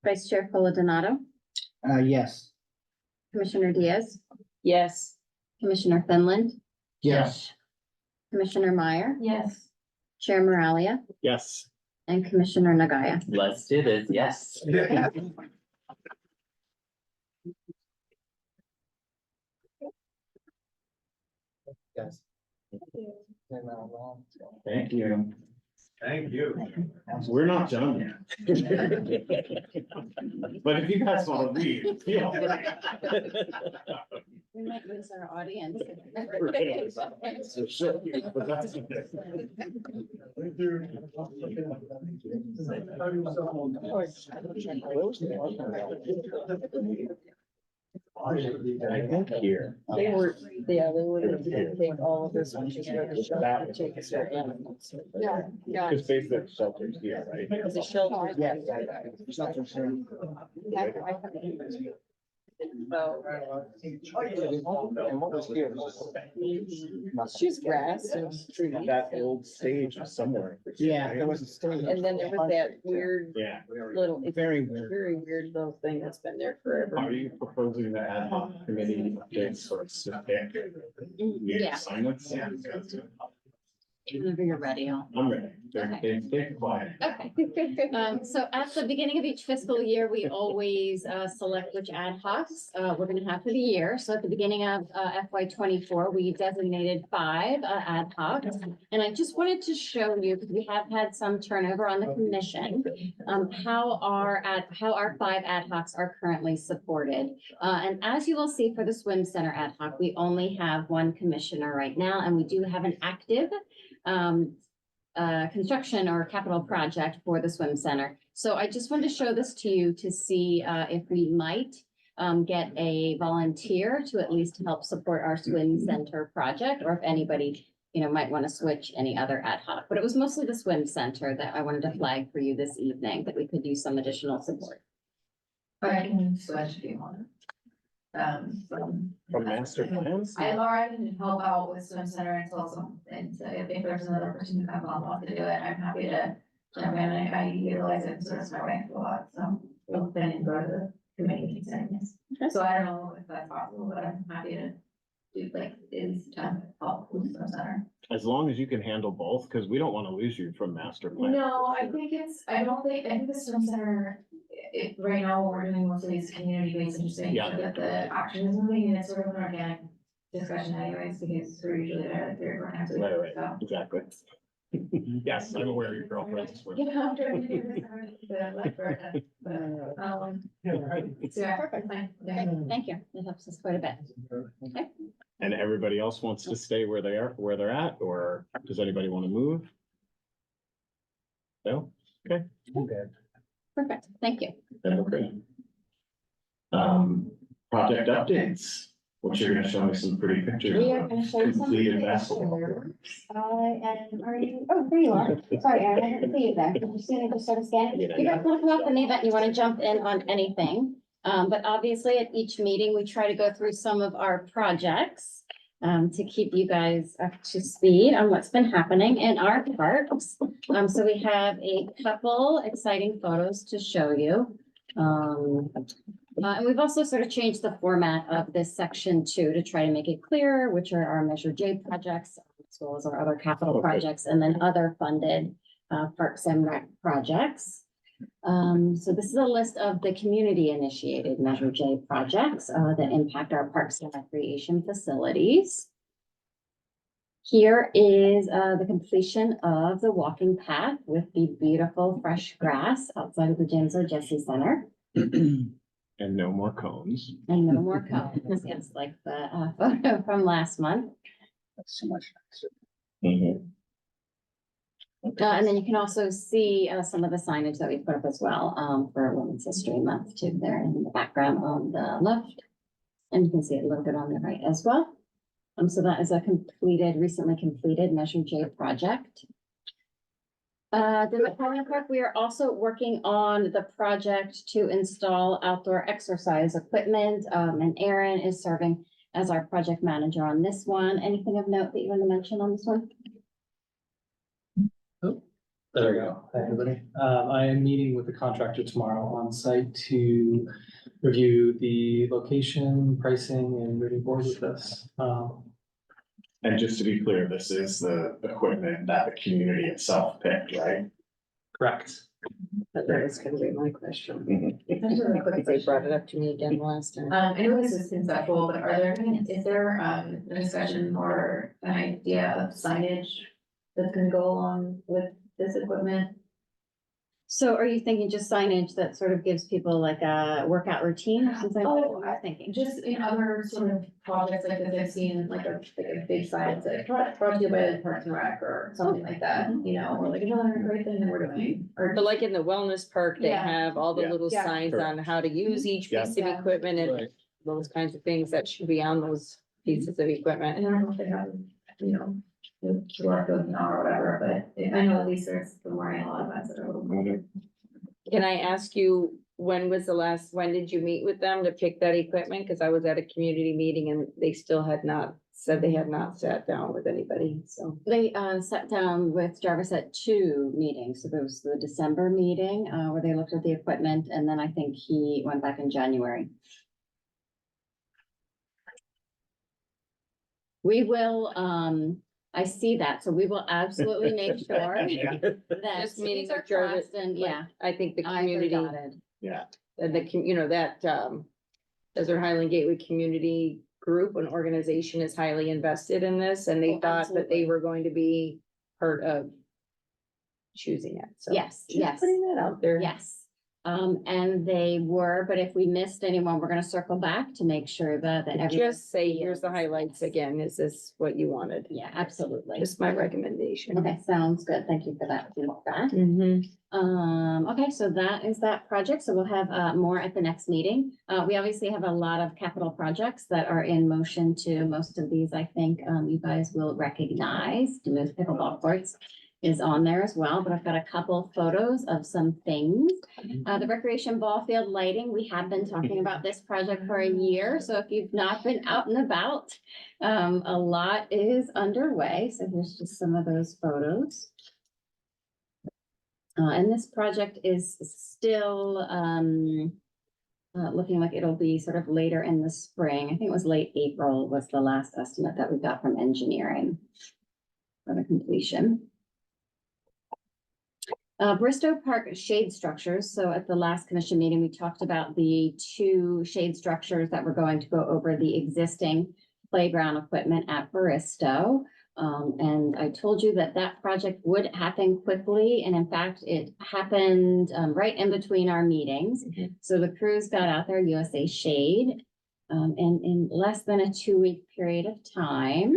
Vice Chair Coladonato, Yes. Commissioner Diaz, Yes. Commissioner Finland, Yes. Commissioner Meyer, Yes. Chair Moralia, Yes. and Commissioner Nagaya. Let's do this, yes. Yes. Thank you. Thank you. We're not done yet. But if you guys want to leave, feel free. We might lose our audience. So sure, but that's okay. I think here. They were, yeah, they were gonna take all of this, which is where the shelter take us their animals. Yeah, yeah. Because basically the shelter's here, right? Because the shelter. Yes. So, And what was here? she's grass and trees. That old stage is somewhere. Yeah, there was a stage. And then there was that weird Yeah. little, it's Very weird. very weird little thing that's been there forever. Are you proposing the ad hoc committee updates sort of sit there? Yeah. Silence? Yeah. Whenever you're ready, I'll. I'm ready. They're quiet. Okay. So at the beginning of each fiscal year, we always select which ad hocs we're gonna have for the year. So at the beginning of FY 24, we designated 5 ad hocs. And I just wanted to show you, because we have had some turnover on the commission, how our 5 ad hocs are currently supported. And as you will see for the swim center ad hoc, we only have 1 commissioner right now, and we do have an active construction or capital project for the swim center. So I just wanted to show this to you to see if we might get a volunteer to at least help support our swim center project, or if anybody, might want to switch any other ad hoc. But it was mostly the swim center that I wanted to flag for you this evening, that we could use some additional support. I can switch if you want. From master plans? I Laura can help out with swim center until something, so if there's another person who comes on wants to do it, I'm happy to jump in. I utilize it, so it's my way a lot, so I've been and go to the committee meetings anyways. So I don't know if that's possible, but I'm happy to do is time help with swim center. as long as you can handle both, because we don't want to lose you from master plan. No, I think I think the swim center, right now, we're doing most of these community-based and just making Yeah. sure that the action is moving, and it's sort of an organic discussion anyways, because we're usually there 3 or 4 times a week, Right, so. exactly. Yes, I'm aware your girlfriend's. Yeah, I'm trying to do this already, but I like Berta, but, so yeah, perfect, fine, yeah. Thank you. It helps us quite a bit. Okay. And everybody else wants to stay where they are, where they're at, or does anybody want to move? No? Okay. Perfect. Thank you. Then we're good. Project updates, which you're gonna show me some pretty pictures. We are of gonna show you some completed basketball. pictures. Are you, oh, there you are. Sorry, Erin, I didn't see you there. Did you see me just sort of scanning? You guys want to come up in the event you want to jump in on anything. But obviously at each meeting, we try to go through some of our projects to keep you guys up to speed on what's been happening in our parks. So we have a couple exciting photos to show you. And we've also sort of changed the format of this section too, to try to make it clearer, which are our Measure J projects, as well as our other capital projects, and then other funded Parks and Rec projects. So this is a list of the community initiated Measure J projects that impact our parks and recreation facilities. Here is the completion of the walking path with the beautiful fresh grass outside of the James O. Jesse Center. And no more cones. And no more cones, yes, like the photo from last month. That's so much Mhm. And then you can also see some of the signage that we put up as well for Women's History Month too, there in the background on the left. And you can see it a little bit on the right as well. So that is a recently completed Measure J project. The Highland Park, we are also working on the project to install outdoor exercise equipment. And Erin is serving as our project manager on this one. Anything of note that you want to mention on this one? There we go. Hi, everybody. I am meeting with the contractor tomorrow on site to review the location, pricing, and moving forward with this. And just to be clear, this is the equipment that the community itself picked, right? Correct. But that was gonna be my question. Mhm. They brought it up to me again last time. I know this is conceptual, but is there a discussion or an idea of signage that's gonna go along with this equipment? So are you thinking just signage that sort of gives people like a workout routine or something? What Oh, are you thinking? Just in other sort of projects like this, I've seen like a big sign that brought to you by the Parks and Rec or something like that, you know, or like another great thing that we're doing. Or But like in the wellness park, they Yeah. have all the Yeah. little Yeah. signs on how to use each Yeah. piece of Yeah. equipment and Right. those kinds of things that should be on those pieces of equipment. I don't know if they have, you know, the QR code now or whatever, but I know at least there's the morning, a lot of events that are a little more. Can I ask you, when did you meet with them to pick that equipment? Cause I was at a community meeting and they still had not sat down with anybody, so. They sat down with Jarvis at 2 meetings. So there was the December meeting where they looked at the equipment, and then I think he went back in January. We will, I see that, so we will absolutely make sure that Just meeting meetings are with Jarvis, crossed and, yeah. I think the I community, got it. Yeah. and that Desert Highland Gateway Community Group, an organization is highly invested in this, and they Oh, thought that they absolutely. were going to be part of choosing it, so. Yes, just yes. Putting that out there. Yes, and they were, but if we missed anyone, we're gonna circle back to make sure that everyone. Just say, here's the highlights again, is this what you wanted? Yeah, absolutely. Just my recommendation. Okay, sounds good. Thank you for that feedback. Mhm. Okay, so that is that project. So we'll have more at the next meeting. We obviously have a lot of capital projects that are in motion too. Most of these, I think, you guys will recognize. Duluth Pickleball Courts is on there as well, but I've got a couple photos of some things. The recreation ball field lighting, we have been talking about this project for a year. So if you've not been out and about, a lot is underway. So here's just some of those photos. And this project is still looking like it'll be sort of later in the spring. I think it was late April was the last estimate that we got from engineering. for the completion. Bristow Park shade structures. So at the last commission meeting, we talked about the 2 shade structures that were going to go over the existing playground equipment at Bristow. And I told you that that project would happen quickly. And in fact, it happened right in between our meetings. So the crews got out there, USA Shade. And in less than a 2-week period of time,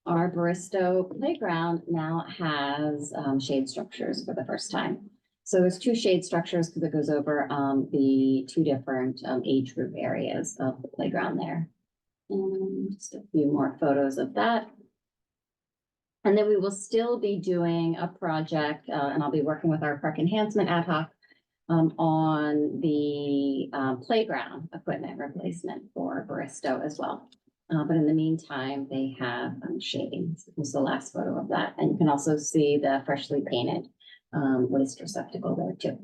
our Bristow playground now has shade structures for the first time. So there's 2 shade structures because it goes over the 2 different age group areas of the playground there. And just a few more photos of that. And then we will still be doing a project, and I'll be working with our park enhancement ad hoc on the playground equipment replacement for Bristow as well. But in the meantime, they have shading. This is the last photo of that. And you can also see the freshly painted waste receptacle there too.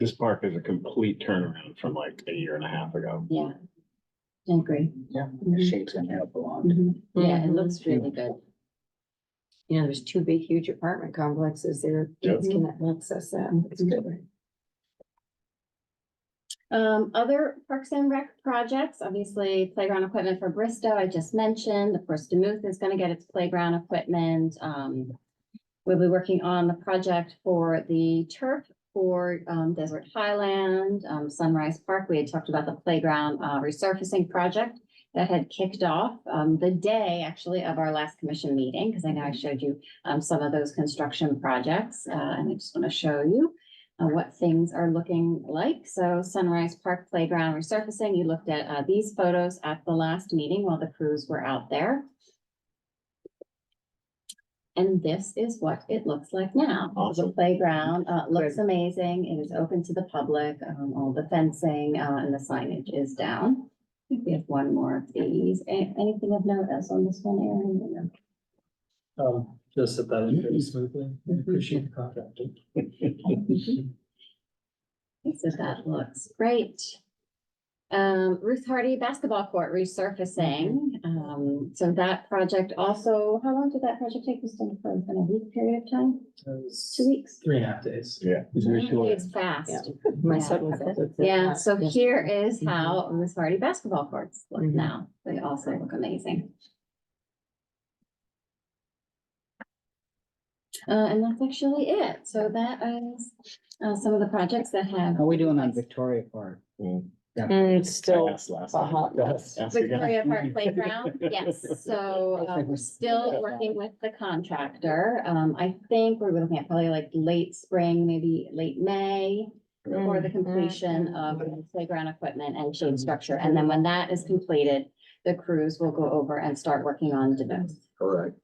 This park is a complete turnaround from like a year and a half ago. Yeah. I agree. Yeah, Mhm. the shapes in there belong. Yeah, it looks really good. You know, there's 2 big, huge apartment complexes there. Kids can access that. It's good. Other Parks and Rec projects, obviously playground equipment for Bristow, I just mentioned. Of course, Demuth is gonna get its playground equipment. We'll be working on the project for the turf for Desert Highland, Sunrise Park. We had talked about the playground resurfacing project that had kicked off the day actually of our last commission meeting, because I know I showed you some of those construction projects, and I just want to show you what things are looking like. So Sunrise Park Playground resurfacing, you looked at these photos at the last meeting while the crews were out there. And this is what it looks like now. The playground looks amazing. It is open to the public. All the fencing and the signage is down. I think we have one more of these. Anything of note else on this one, Aaron? Just that that is very smoothly. I appreciate the contractor. So that looks great. Ruth Hardy basketball court resurfacing. So that project also, how long did that project take? Was done for a week period of time? 2 weeks? 3.5 days. Yeah. It's fast. My Yeah. son was at it. Yeah, so here is how Ruth Hardy basketball courts look now. They also look amazing. And that's actually it. So that is some of the projects that have. How are we doing on Victoria Park? It's still I asked last a time. hot mess. Ask again. Victoria Park Playground, yes, so we're still working with the contractor. I think we're looking at probably like late spring, maybe late May. For the completion of the playground equipment and shade structure, and then when that is completed, the crews will go over and start working on Demuth. Correct.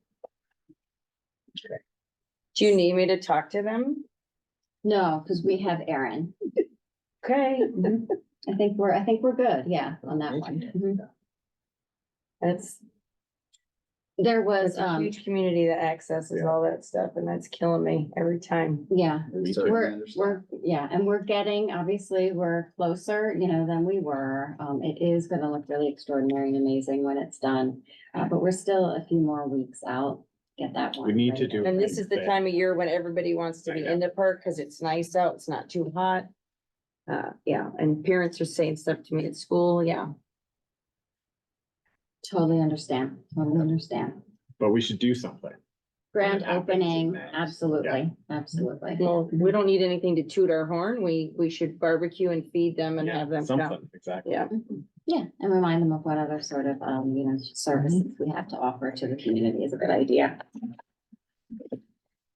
Do you need me to talk to them? No, because we have Aaron. Okay. I think we're good, yeah, on that one. Mhm. There was, It's a huge community that accesses all that stuff, and that's killing me every time. yeah, Certainly we're, understand. and we're getting, obviously, we're closer, than we were. It is gonna look really extraordinary and amazing when it's done. But we're still a few more weeks out, get that one. We need to ready. do. And this is the thing. time of year when everybody wants to be in the park, cause it's nice out, it's not too hot. Yeah, and parents are saying stuff to me at school, yeah. Totally understand, But we should do something. Grand When it happens in opening, May. absolutely, absolutely. Well, we don't need anything to toot our horn, we should barbecue and feed them and Yeah, have them come. something, exactly. Yeah. Yeah, and remind them of what other sort of, services we have to offer to the community is a good idea.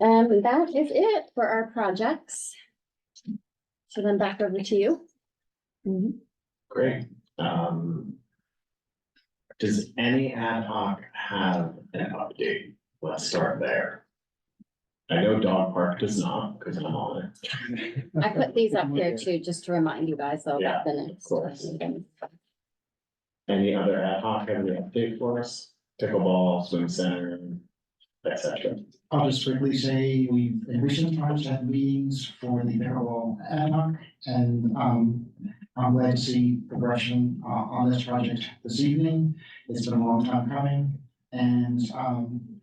And that is it for our projects. So then back over to you. Great. Does any ad hoc have an update? Let's start there. I know dog park does not, because I'm on it. I put these up here too, just to remind you guys though Yeah, about the next course. meeting. Any other ad hoc have any update for us? Pickleball, swim center, et cetera. I'll just quickly say, we've in recent times had meetings for the pickleball ad hoc, and I'm glad to see progression on this project this evening. It's been a long time coming, And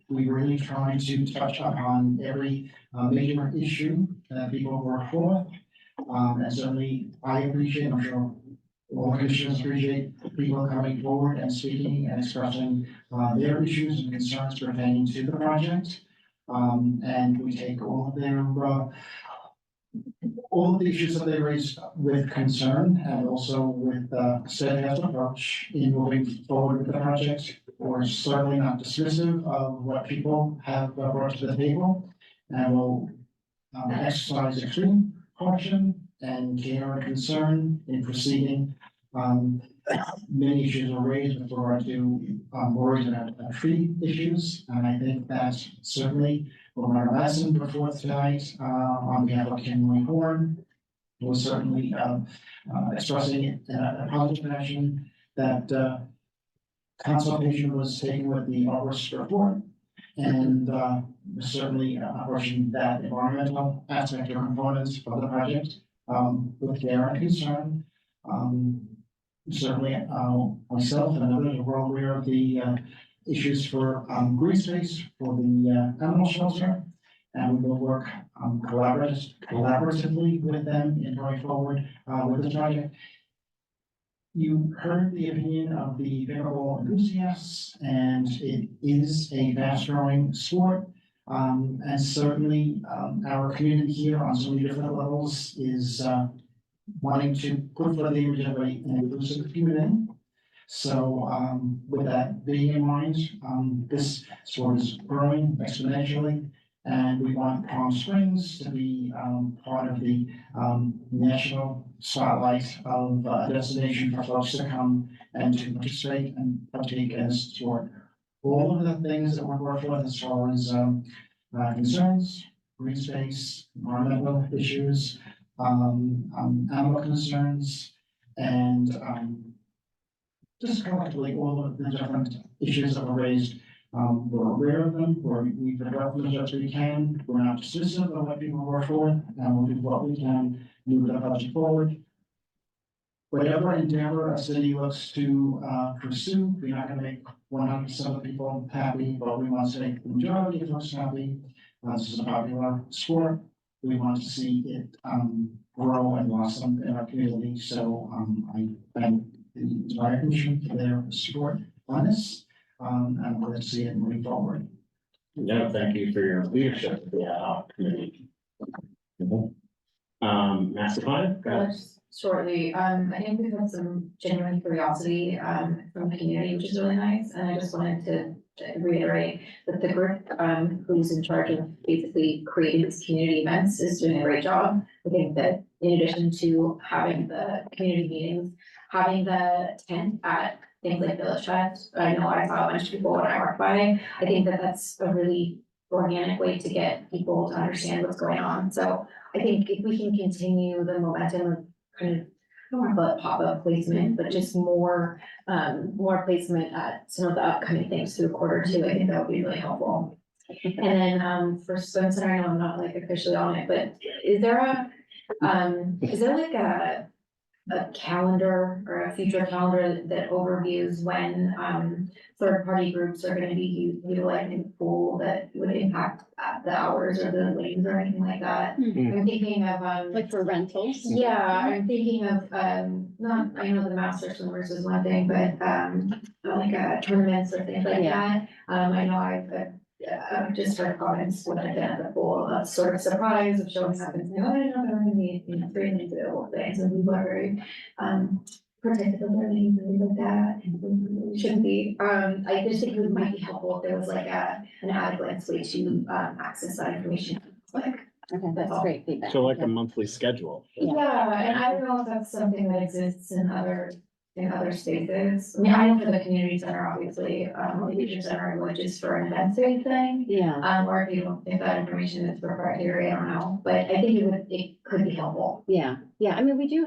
we really try to touch upon every major issue that people work for. And certainly I appreciate, I'm sure all commissioners appreciate people coming forward and speaking and expressing their issues and concerns pertaining to the project. And we take all of the issues that they raise with concern and also with steadfast approach in moving forward with the project. We're certainly not dismissive of what people have brought to the table, and will exercise extreme caution and care and concern in proceeding. Many issues were raised with regard to worries about tree issues, and I think that certainly Lamar Madison before tonight on behalf of Kimberly Horn was certainly expressing in a positive fashion that consultation was taken with the arborist report, and certainly approaching that environmental aspect or components of the project with care and concern. Certainly, myself and others are well aware of the issues for green space for the animal shelter, and we will work collaboratively with them in going forward with this project. You heard the opinion of the pickleball enthusiasts, and it is a fast-growing sport. And certainly, our community here on so many different levels is wanting to put forth the image of an inclusive community. So with that being in mind, this sport is growing exponentially, and we want Palm Springs to be part of the national spotlight of destination for folks to come and to participate and partake in this sport. All of the things that we're working with as far as concerns, green space, environmental issues, animal concerns, and just collectively all of the different issues that were raised. We're aware of them, we've addressed them as we can, we're not dismissive of what people work for, and we'll do what we can to move the project forward. Whatever endeavor a city looks to pursue, we're not gonna make 100% of people happy, but we want to make the majority of us happy. This is a popular sport. We want to see it grow and blossom in our community. So I thank the entire commission for their support on this. I'm glad to see it moving forward. No, thank you for your leadership of the ad hoc committee. Master Plan, go ahead. Shortly, I think we've had some genuine curiosity from the community, which is really nice, and I just wanted to reiterate that the group who's in charge of basically creating these community events is doing a great job. I think that in addition to having the community meetings, having the tent at things like Village Fest, I know I saw a bunch of people when I walked by. I think that that's a really organic way to get people to understand what's going on. So I think if we can continue the momentum of kind of, I don't want to call it pop-up placement, but just more placement at some of the upcoming things through quarter two, I think that would be really helpful. And then for swim center, I know I'm not like officially on it, but is there like a calendar or a future calendar that overviews when third-party groups are gonna be utilizing the pool that would impact the hours or the lanes or anything like that? I'm thinking of Like for rentals? yeah, I'm thinking of not, I know the master swimmers is one thing, but like tournaments or things like that. I know I've just heard comments when I've been at the pool, sort of surprise if showing happens, no, I don't know, there are gonna be, free and available things, and people are very protective of their names and things like that, and shouldn't be. I just think it might be helpful if there was like an adequate way to access that information, like. Okay, that's great feedback. So like a monthly schedule. Yeah, and I don't know if that's something that exists in other spaces. I mean, I know for the community center, obviously, the leisure center, which is for an event-based thing. Yeah. Or if that information is proprietary, I don't know, but I think it could be helpful. Yeah, Yeah, I mean, we do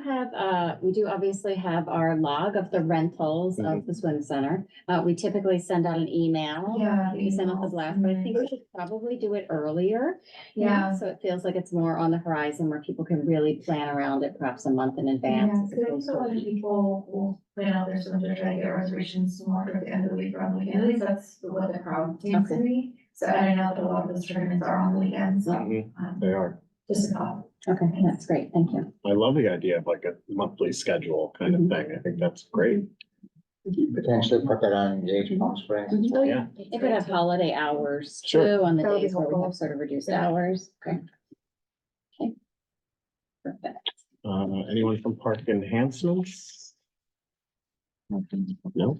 obviously have our log of the rentals of the swim center. We typically send out an email. Yeah. We send out the blast, but I think we should probably do it earlier. Yeah. So it feels like it's more on the horizon where people can really plan around it perhaps a month in Yeah, advance. so I think a lot of people will plan out their swim to try to get reservations more towards the end of the week or on the weekend, at least that's what the crowd seems to be. So I don't know that a lot of those tournaments are on the weekends, so, They are. just a thought. Okay, that's great. Thank you. I love the idea of like a monthly schedule kind of thing. I think that's great. Potentially put that on Engage Palm Springs. Yeah. It could have holiday hours too Sure. on the That would be days where we helpful. have sort of reduced hours. Okay. Okay. Perfect. Anyone from Park Enhancements? No?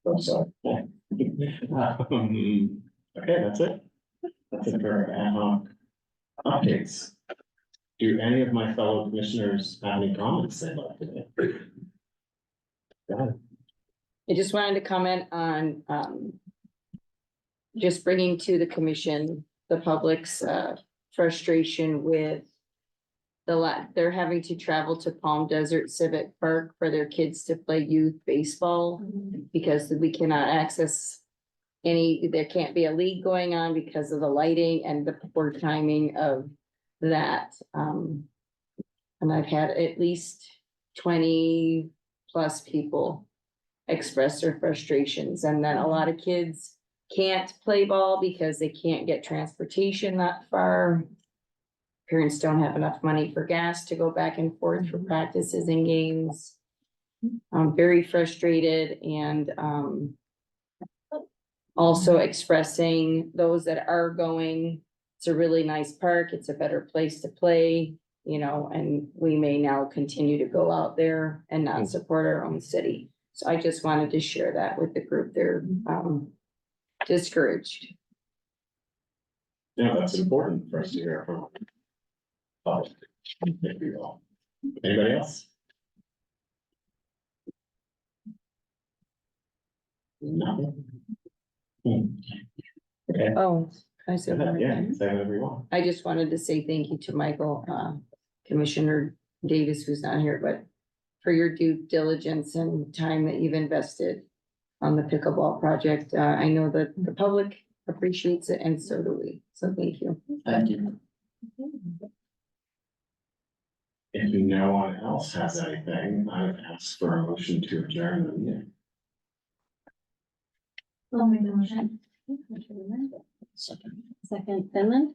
I'm sorry. Okay, that's it. That's it for ad hoc updates. Do any of my fellow commissioners have any comments they'd like to make? Go ahead. I just wanted to comment on, just bringing to the commission, the public's, frustration with they're having to travel to Palm Desert Civic Park for their kids to play youth baseball because we cannot access there can't be a league going on because of the lighting and the poor timing of that. And I've had at least 20+ people express their frustrations, and then a lot of kids can't play ball because they can't get transportation that far. Parents don't have enough money for gas to go back and forth for practices and games. I'm very frustrated and, also expressing those that are going, it's a really nice park, it's a better place to play, you know, and we may now continue to go out there and not support our own city. So I just wanted to share that with the group. They're, discouraged. Yeah, that's important for us to hear from. Thank you all. Anybody else? No. Okay. Oh, can I say one more Yeah, thing? say whatever you want. I just wanted to say thank you to Michael, Commissioner Davis, who's not here, but for your due diligence and time that you've invested on the pickleball project. I know that the public appreciates it and so do we. So thank you. Thank you. If no one else has anything, I would ask for a motion to adjourn the meeting. I'll make the motion. Second, Finland?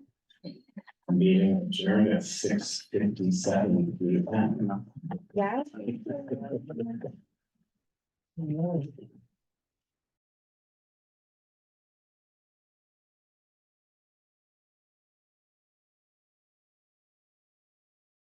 Meeting adjourned at 6:57 p.m. Yeah.